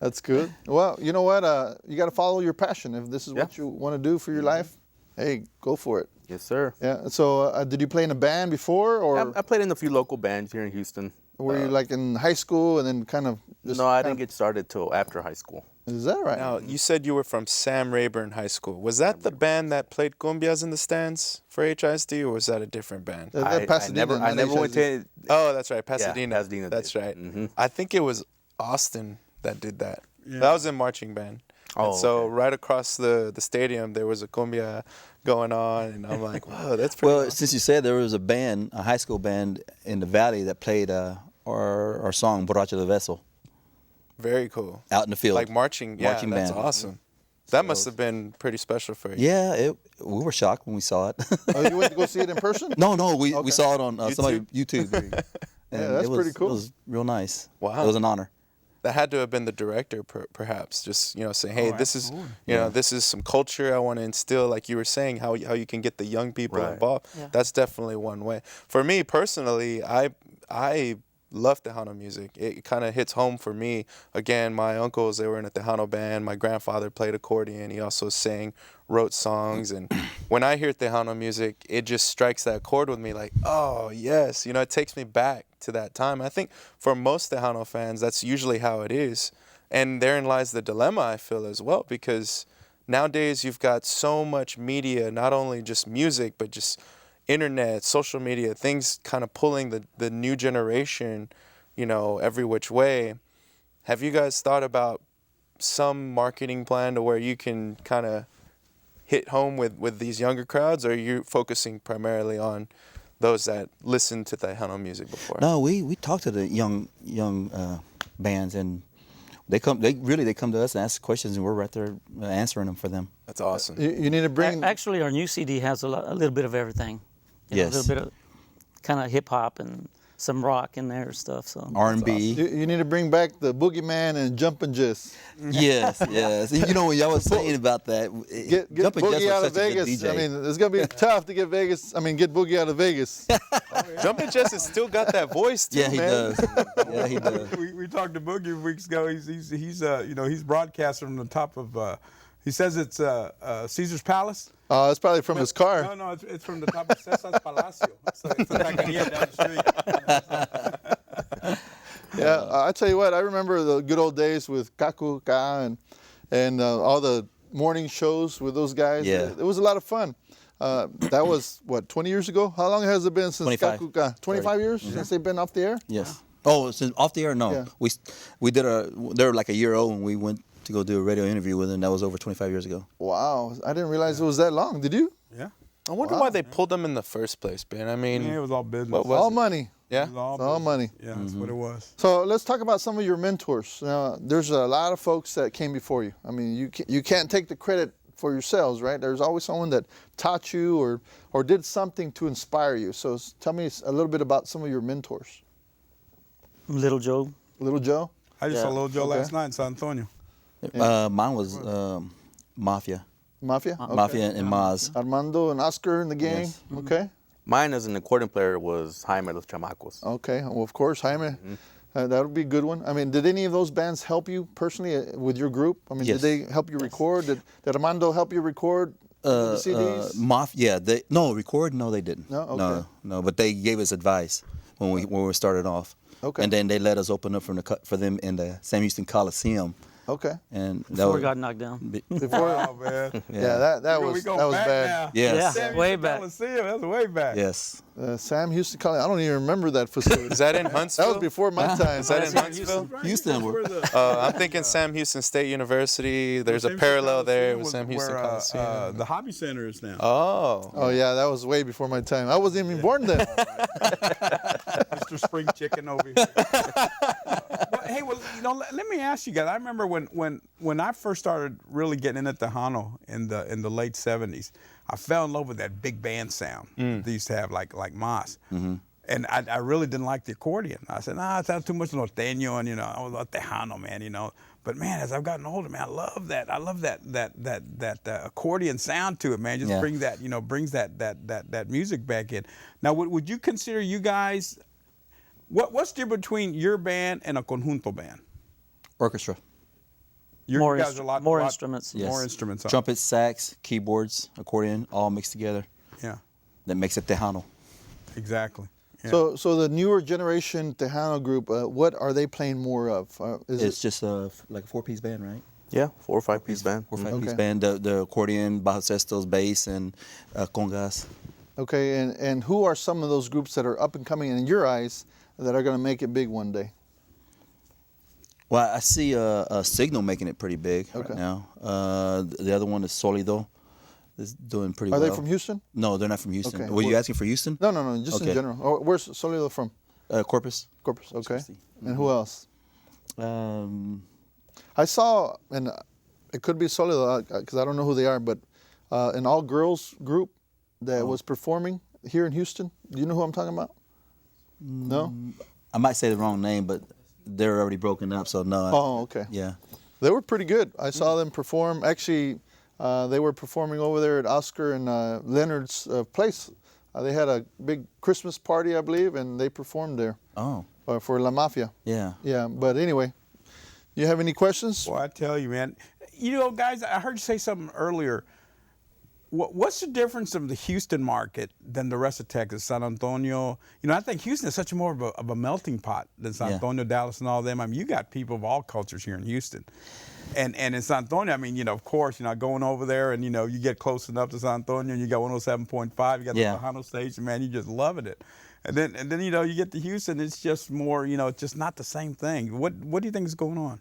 That's good. Well, you know what? You got to follow your passion. If this is what you want to do for your life, hey, go for it. Yes, sir. Yeah. So did you play in a band before, or I played in a few local bands here in Houston. were you like in high school and then kind of? Just No, I kind didn't get started till after high school. Is that right? Now, you said you were from Sam Rayburn High School. Was that the band that played cumbias in the stands for HISD, or was that a different band? Pasadena, I never went to. Oh, that's right, Pasadena. Yeah, Pasadena. That's did. right. Mhm. I think it was Austin that did that. That was in marching band. Oh, And so okay. right across the stadium, there was a cumbia going on, and I'm like, whoa, that's pretty Well, awesome. since you said there was a band, a high school band in the valley that played our song "Borracho de Beso" Very cool. out in the field. Like marching, yeah, Marching that's band. awesome. That must have been pretty special for you. Yeah, we were shocked when we saw it. Oh, you went to go see it in person? No, we Okay. saw it on somebody YouTube? YouTube. And Yeah, that's it was, pretty cool. It was real nice. Wow. It was an honor. That had to have been the director, perhaps. Just saying, hey, Oh, this is absolutely. this is some culture I want to instill. Like you were saying, how you can get the young people Right. involved. Yeah. That's definitely one way. For me personally, I love Tejano music. It kind of hits home for me. Again, my uncles, they were in a Tejano band. My grandfather played accordion. He also sang, wrote songs. And when I hear Tejano music, it just strikes that chord with me like, oh, yes. It takes me back to that time. I think for most Tejano fans, that's usually how it is. And therein lies the dilemma, I feel, as well, because nowadays you've got so much media, not only just music, but just internet, social media, things kind of pulling the new generation, every which way. Have you guys thought about some marketing plan to where you can kind of hit home with these younger crowds, or are you focusing primarily on those that listened to Tejano music before? No, we talked to the young bands, and They come to us and ask questions, and we're right there answering them for them. That's awesome. You need to bring. Actually, our new CD has a little bit of everything. You know, Yes. a little bit of kind of hip hop and some rock in there and stuff. So R&B. You need to bring back the Boogeyman and Jumpin' Jizz. Yes, yes. You know, when y'all was saying about that, Get Jumpin' Jazz Boogie was out of such a good Vegas. DJ. I mean, it's gonna be tough to get Boogie out of Vegas. Jumpin' Jess has still got that voice too, yeah, he man. does. Yeah, he does. We talked to Boogie weeks ago. He's broadcasting from the top of. He says it's Caesar's Palace. Oh, it's probably from his car. No, it's from the top of Cesar's Palacio. It's a taqueria down the street. Yeah, I tell you what, I remember the good old days with Kaku Ka and all the morning shows with those guys. Yeah. It was a lot of fun. That was, what, 20 years ago? How long has it been since 25. Kaku Ka? 25 years since they've been off the air? Yes. Oh, since off the air? No. Yeah. We did they were like a year old when we went to go do a radio interview with them. That was over 25 years ago. Wow, I didn't realize it was that long. Did you? Yeah. I wonder why they pulled them in the first place, Ben. I mean, It was all business. what was All it? money. Yeah. It was all It's all business. money. Yeah, that's what it was. So let's talk about some of your mentors. Now, there's a lot of folks that came before you. I mean, you can't take the credit for yourselves, right? There's always someone that taught you or did something to inspire you. So tell me a little bit about some of your mentors. Little Joe. Little Joe? I just saw Yeah. Lil Joe Okay. last night in San Antonio. Mine was Mafia. Mafia? Okay. Mafia and Maz. Armando and Oscar in the gang? Yes. Okay. Mine as an accordion player was Jaime Los Chamacos. Okay. Well, of course, Jaime. That would be a good one. I mean, did any of those bands help you personally with your group? I mean, Yes. did they help you record? Did Armando help you record the CDs? Mafia. No, record? No, they didn't. No? Okay. No. But they gave us advice when we started off. Okay. And then they let us open up for them in the Sam Houston Coliseum. Okay. And that Before was we got knocked down. Before, Oh, man. yeah, that We was go that was back bad. now. Yes. Yeah. Sam Way Houston back. Coliseum, that's way back. Yes. Sam Houston College. I don't even remember that facility. Is that in Huntsville? That was before my time. Is that in Huntsville? Houston. I'm thinking Sam Houston State University. There's a parallel there with Sam Houston Coliseum. The Hobby Center is now. Oh. Oh yeah, that was way before my time. I wasn't even born then. Mr. Spring Chicken over here. But, hey, well, let me ask you guys. I remember when I first started really getting into Tejano in the late '70s, I fell in love with that big band sound they used to have, like Mas. And I really didn't like the accordion. I said, nah, it sounds too much norteño, and I was a Tejano, man, But man, as I've gotten older, man, I love that. I love that accordion sound to it, man. Just brings that music back in. Now, would you consider you guys? What's the difference between your band and a conjunto band? Orchestra. You guys are a lot more instruments. Yes. More instruments. Huh? Trumpets, sax, keyboards, accordion, all mixed together. Yeah. That makes it Tejano. Exactly. Yeah. So the newer generation Tejano group, what are they playing more of? It's just like a 4-piece band, right? Yeah, 4 or 5 piece band. 4 or 5 piece Okay. band. The accordion, bajo sextos, bass, and congas. Okay, and who are some of those groups that are up and coming in your eyes that are going to make it big one day? Well, I see a Signal making it pretty big Okay. right now. The other one is Solido. Is doing pretty Are well. they from Houston? No, they're not from Houston. Okay. Were you asking for Houston? No, just in Okay. general. Oh, where's Solido from? Corpus. Corpus, okay. Christi. And who else? Mm-hmm. I saw, and it could be Solido because I don't know who they are, but an all-girls group that was performing here in Houston. Do you know who I'm talking about? No? I might say the wrong name, but they're already broken up, so no. Oh, okay. Yeah. They were pretty good. I saw them perform. Actually, they were performing over there at Oscar and Leonard's place. They had a big Christmas party, I believe, and they performed there Oh. for La Mafia. Yeah. Yeah, but anyway, you have any questions? Well, I tell you, man. Guys, I heard you say something earlier. What's the difference of the Houston market than the rest of Texas, San Antonio? I think Houston is such more of a melting pot than San Antonio, Dallas, and all them. I mean, you got people of all cultures here in Houston. And in San Antonio, I mean, of course, going over there and, you get close enough to San Antonio and you got 107.5, you got the Tejano station, man, you just loving it. And then you get to Houston, it's just more, it's just not the same thing. What do you think is going on?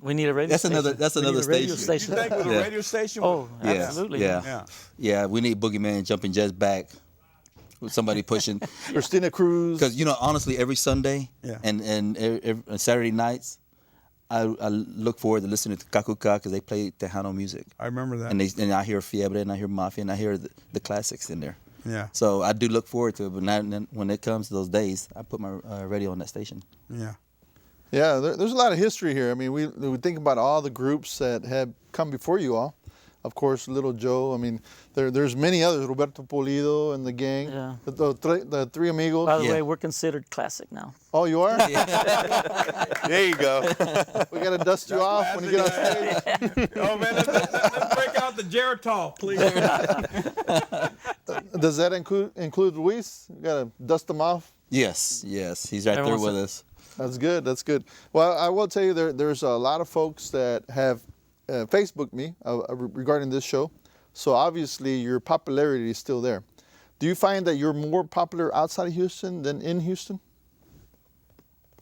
We need a radio That's station. that's We need another a radio station. You think with a radio station? Oh, Yeah. absolutely. Yeah. Yeah, we need Boogeyman Jumping Jets back. with somebody pushing. Christina Cruz. Because honestly, every Sunday and every Saturday nights, I look forward to listening to Kakuka because they play Tejano music. I remember that. And I hear Fiebre and I hear Mafia and I hear the classics in there. Yeah. So I do look forward to it. But now, when it comes to those days, I put my radio on that station. Yeah. Yeah, there's a lot of history here. I mean, we think about all the groups that have come before you all. Of course, Little Joe. I mean, there's many others. Roberto Polido and the gang. Yeah. The three amigos. By the way, we're considered classic now. Oh, you are? There you go. We got to dust you off when you get on stage. Oh man, let's break out the Geritol, please. Does that include Luis? You got to dust him off? Yes, he's right there with us. That's good. That's good. Well, I will tell you, there's a lot of folks that have Facebooked me regarding this show. So obviously your popularity is still there. Do you find that you're more popular outside of Houston than in Houston?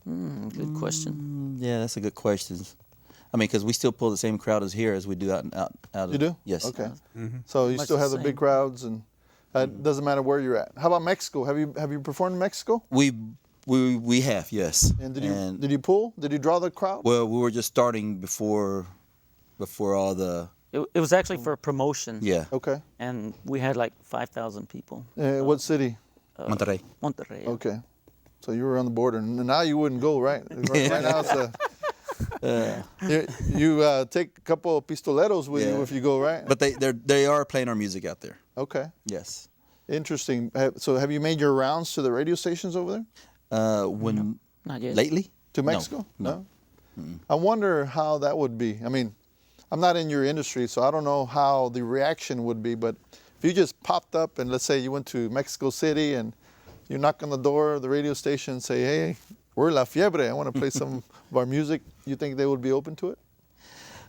Good question. Yeah, that's a good question. I mean, because we still pull the same crowd as here as we do out. You do? Yes. Okay. So you still have the big crowds, and it doesn't matter where you're at. How about Mexico? Have you performed in Mexico? We have, yes. And did you pull? Did you draw the crowd? Well, we were just starting before all the. It was actually for a promotion. Yeah. Okay. And we had like 5,000 people. What city? Monterrey. Monterrey. Okay. So you were on the border, and now you wouldn't go, right? Right now it's you take a couple of pistoleros with you if you go, right? But they are playing our music out there. Okay. Yes. Interesting. So have you made your rounds to the radio stations over there? When Not yet. lately? To Mexico? No. I wonder how that would be. I mean, I'm not in your industry, so I don't know how the reaction would be, but if you just popped up and let's say you went to Mexico City and you knock on the door of the radio station and say, hey, we're La Fiebre, I want to play some of our music, you think they would be open to it?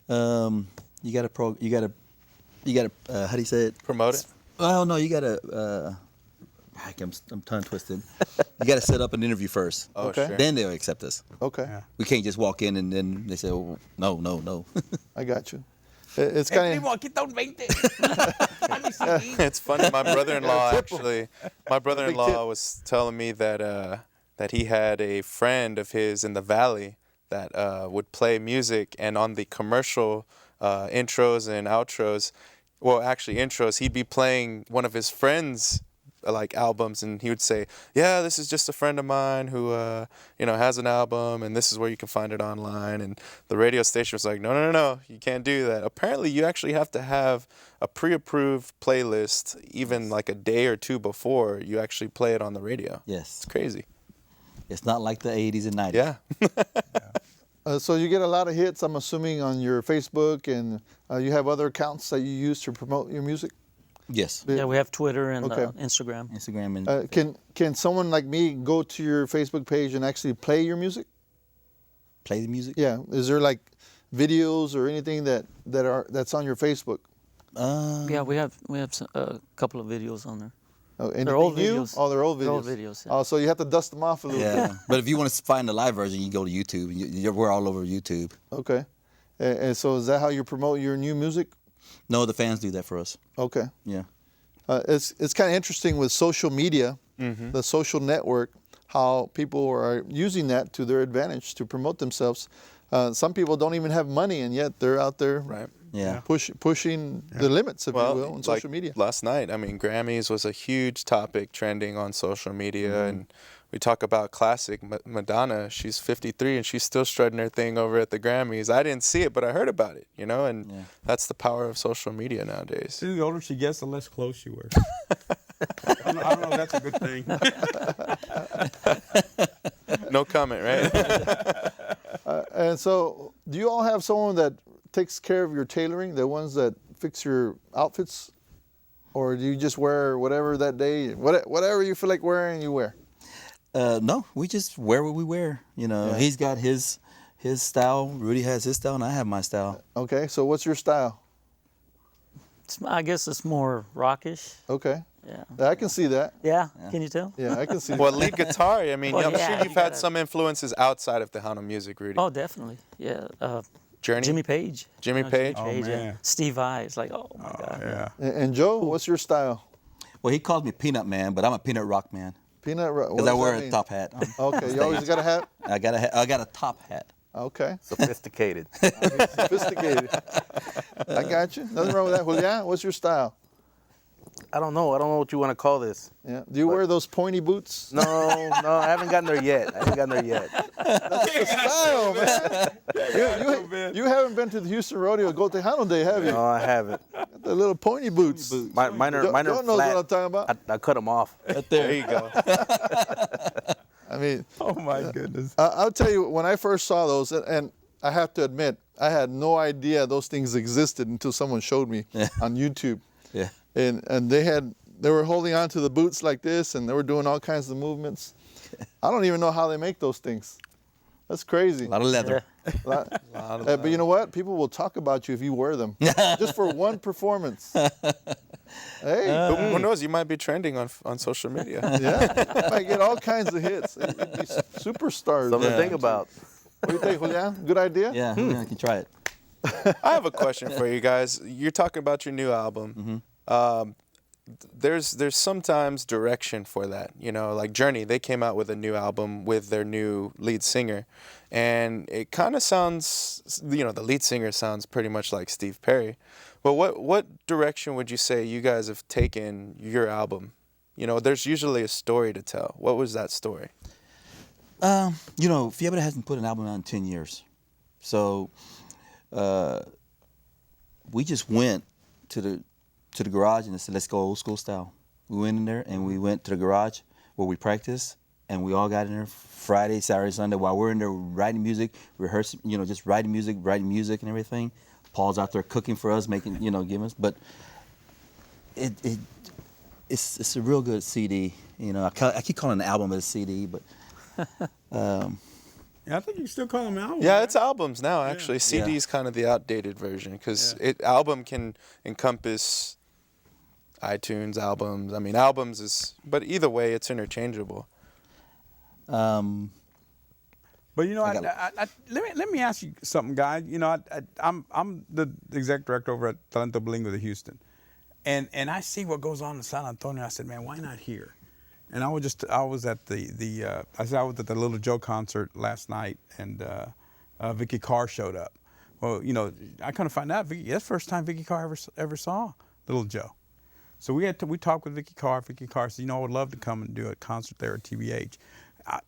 You gotta how do you say it? Promote it? Well, no, you gotta I'm tongue twisted. You gotta set up an interview first. Oh, Okay. sure. Then they'll accept us. Okay. We can't just walk in and then they say, oh, no. I got you. It's kind of... It's funny. My brother-in-law was telling me that he had a friend of his in the valley that would play music, and on the commercial intros and outros, well, actually intros, he'd be playing one of his friends' like albums, and he would say, yeah, this is just a friend of mine who has an album, and this is where you can find it online. And the radio station was like, no, you can't do that. Apparently you actually have to have a pre-approved playlist even like a day or two before you actually play it on the radio. Yes. It's crazy. It's not like the 80s and 90s. Yeah. So you get a lot of hits, I'm assuming, on your Facebook, and you have other accounts that you use to promote your music? Yes. Yeah, we have Twitter and Okay. Instagram. Instagram and Can someone like me go to your Facebook page and actually play your music? play the music. Yeah. Is there like videos or anything that's on your Facebook? Yeah, we have a couple of videos on there. Oh, They're old anything new? videos. Oh, they're old videos. They're old videos, yeah. Oh, so you have to dust them off a little bit. Yeah. But if you want to find the live version, you go to YouTube. We're all over YouTube. Okay. And so is that how you promote your new music? No, the fans do that for us. Okay. Yeah. It's kind of interesting with social media, the social network, how people are using that to their advantage to promote themselves. Some people don't even have money, and yet they're out there pushing the limits, if you will, on social media. Last night, I mean, Grammys was a huge topic trending on social media, and we talk about classic Madonna. She's 53 and she's still strutting her thing over at the Grammys. I didn't see it, but I heard about it, and that's the power of social media nowadays. The older she gets, the less clothes she wears. I don't know if that's a good thing. No comment, right? And so, do you all have someone that takes care of your tailoring, the ones that fix your outfits? Or do you just wear whatever that day, whatever you feel like wearing, you wear? No, we just wear what we wear. He's got his style. Rudy has his style, and I have my style. Okay, so what's your style? I guess it's more rockish. Okay. Yeah. I can see that. Yeah. Can you tell? Yeah, I can see Well, that. lead guitar, I mean, Well, I'm yeah, sure you you've had gotta- some influences outside of Tejano music, Rudy. Oh, definitely. Yeah. Journey? Jimmy Page. Jimmy Page? Page, Oh, yeah. man. Steve Vai. It's like, oh my God. Yeah. And Joe, what's your style? Well, he calls me Peanut Man, but I'm a Peanut Rock Man. Peanut Rock. Because I wear a top hat. Okay, you always got a hat? I got a top hat. Okay. Sophisticated. Sophisticated. I got you. Nothing wrong with that. Julian, what's your style? I don't know what you want to call this. Yeah. Do you wear those pointy boots? No, I haven't gotten there yet. That's the style, man. You haven't been to the Houston Rodeo Go Tejano Day, have you? No, I haven't. Got the little pointy boots. Mine are John knows flat. what I'm talking about. I cut them off. Right there. There you go. I mean, Oh my goodness. I'll tell you, when I first saw those, and I have to admit, I had no idea those things existed until someone showed me on YouTube. Yeah. And they were holding on to the boots like this, and they were doing all kinds of movements. I don't even know how they make those things. That's crazy. A lot of leather. But you know what? People will talk about you if you wear them, just for one performance. Hey, Who knows? You might be trending on social media. yeah, you might get all kinds of hits. You'd be superstars. Something to think about. What do you think, Julian? Good idea? Yeah, I can try it. I have a question for you guys. You're talking about your new album. There's sometimes direction for that. You know, like Journey, they came out with a new album with their new lead singer. And it kind of sounds, you know, the lead singer sounds pretty much like Steve Perry. But what direction would you say you guys have taken your album? You know, there's usually a story to tell. What was that story? You know, Fiebre hasn't put an album out in 10 years. So we just went to the garage and said, let's go old school style. We went in there and we went to the garage where we practiced, and we all got in there Friday, Saturday, Sunday while we're in there writing music, rehearsing, you know, just writing music and everything. Paul's out there cooking for us, making, you know, giving us. But it's a real good CD. You know, I keep calling it an album, but it's a CD, but. Yeah, I think you still call them albums. Yeah, right? it's albums now, actually. CD is kind of the outdated version because album can encompass iTunes albums. I mean, albums is, but either way, it's interchangeable. But you know, let me ask you something, guys. You know, I'm the exec director over at Talento Bilingüe de Houston, and I see what goes on in San Antonio. I said, man, why not here? And I was at the Little Joe concert last night, and Vicky Carr showed up. Well, you know, I kind of find out that's the first time Vicky Carr ever saw Little Joe. So we talked with Vicky Carr. Vicky Carr said, you know, I would love to come and do a concert there at TBH.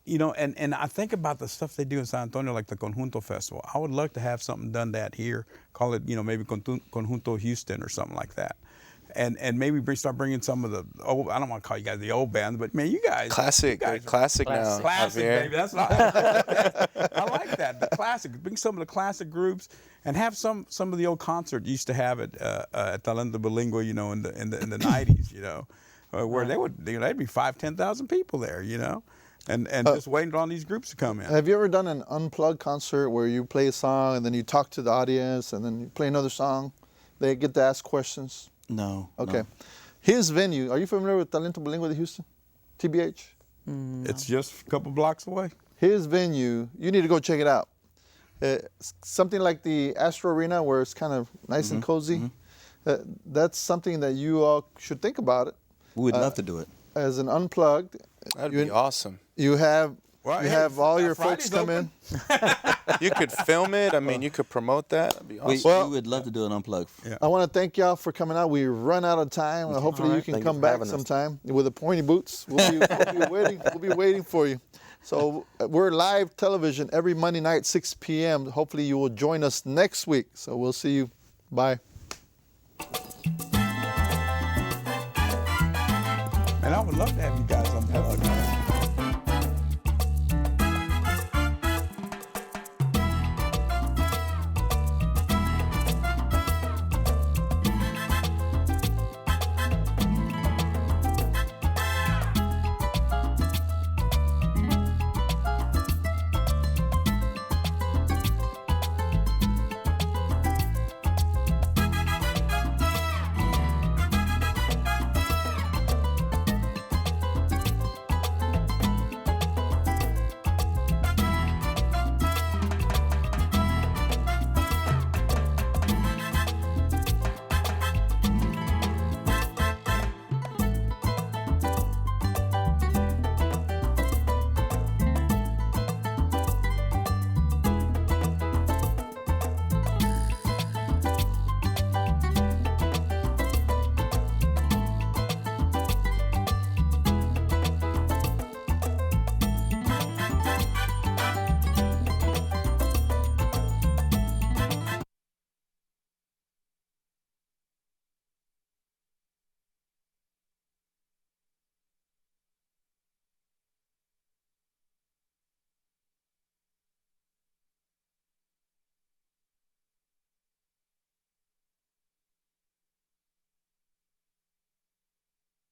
You know, and I think about the stuff they do in San Antonio, like the Conjunto Festival. I would love to have something done that here. Call it, you know, maybe Conjunto Houston or something like that. And maybe start bringing some of the old, I don't want to call you guys the old band, but man, you guys. Classic now. Classic, baby. That's not, I like that. The classic. Bring some of the classic groups and have some of the old concerts you used to have at Talento Bilingüe, you know, in the 90s, you know, where they'd be 5,000-10,000 people there, you know, and just waiting on these groups to come in. Have you ever done an unplugged concert where you play a song and then you talk to the audience and then you play another song? They get to ask questions? No. Okay. No. His venue, are you familiar with Talento Bilingüe de Houston? TBH? It's just a couple blocks away. His venue, you need to go check it out. Something like the Astro Arena where it's kind of nice and cozy. That's something that you all should think about it. We would love to do it. As an unplugged. That'd be awesome. You have all your folks come in. You could film it. I mean, you could promote that. That'd be awesome. We would love to do an unplug. Yeah. I want to thank y'all for coming out. We run out of time. Hopefully you can come back sometime with the pointy boots. We'll be waiting for you. So we're live television every Monday night, 6 p.m. Hopefully you will join us next week. So we'll see you. Bye. And I would love to have you guys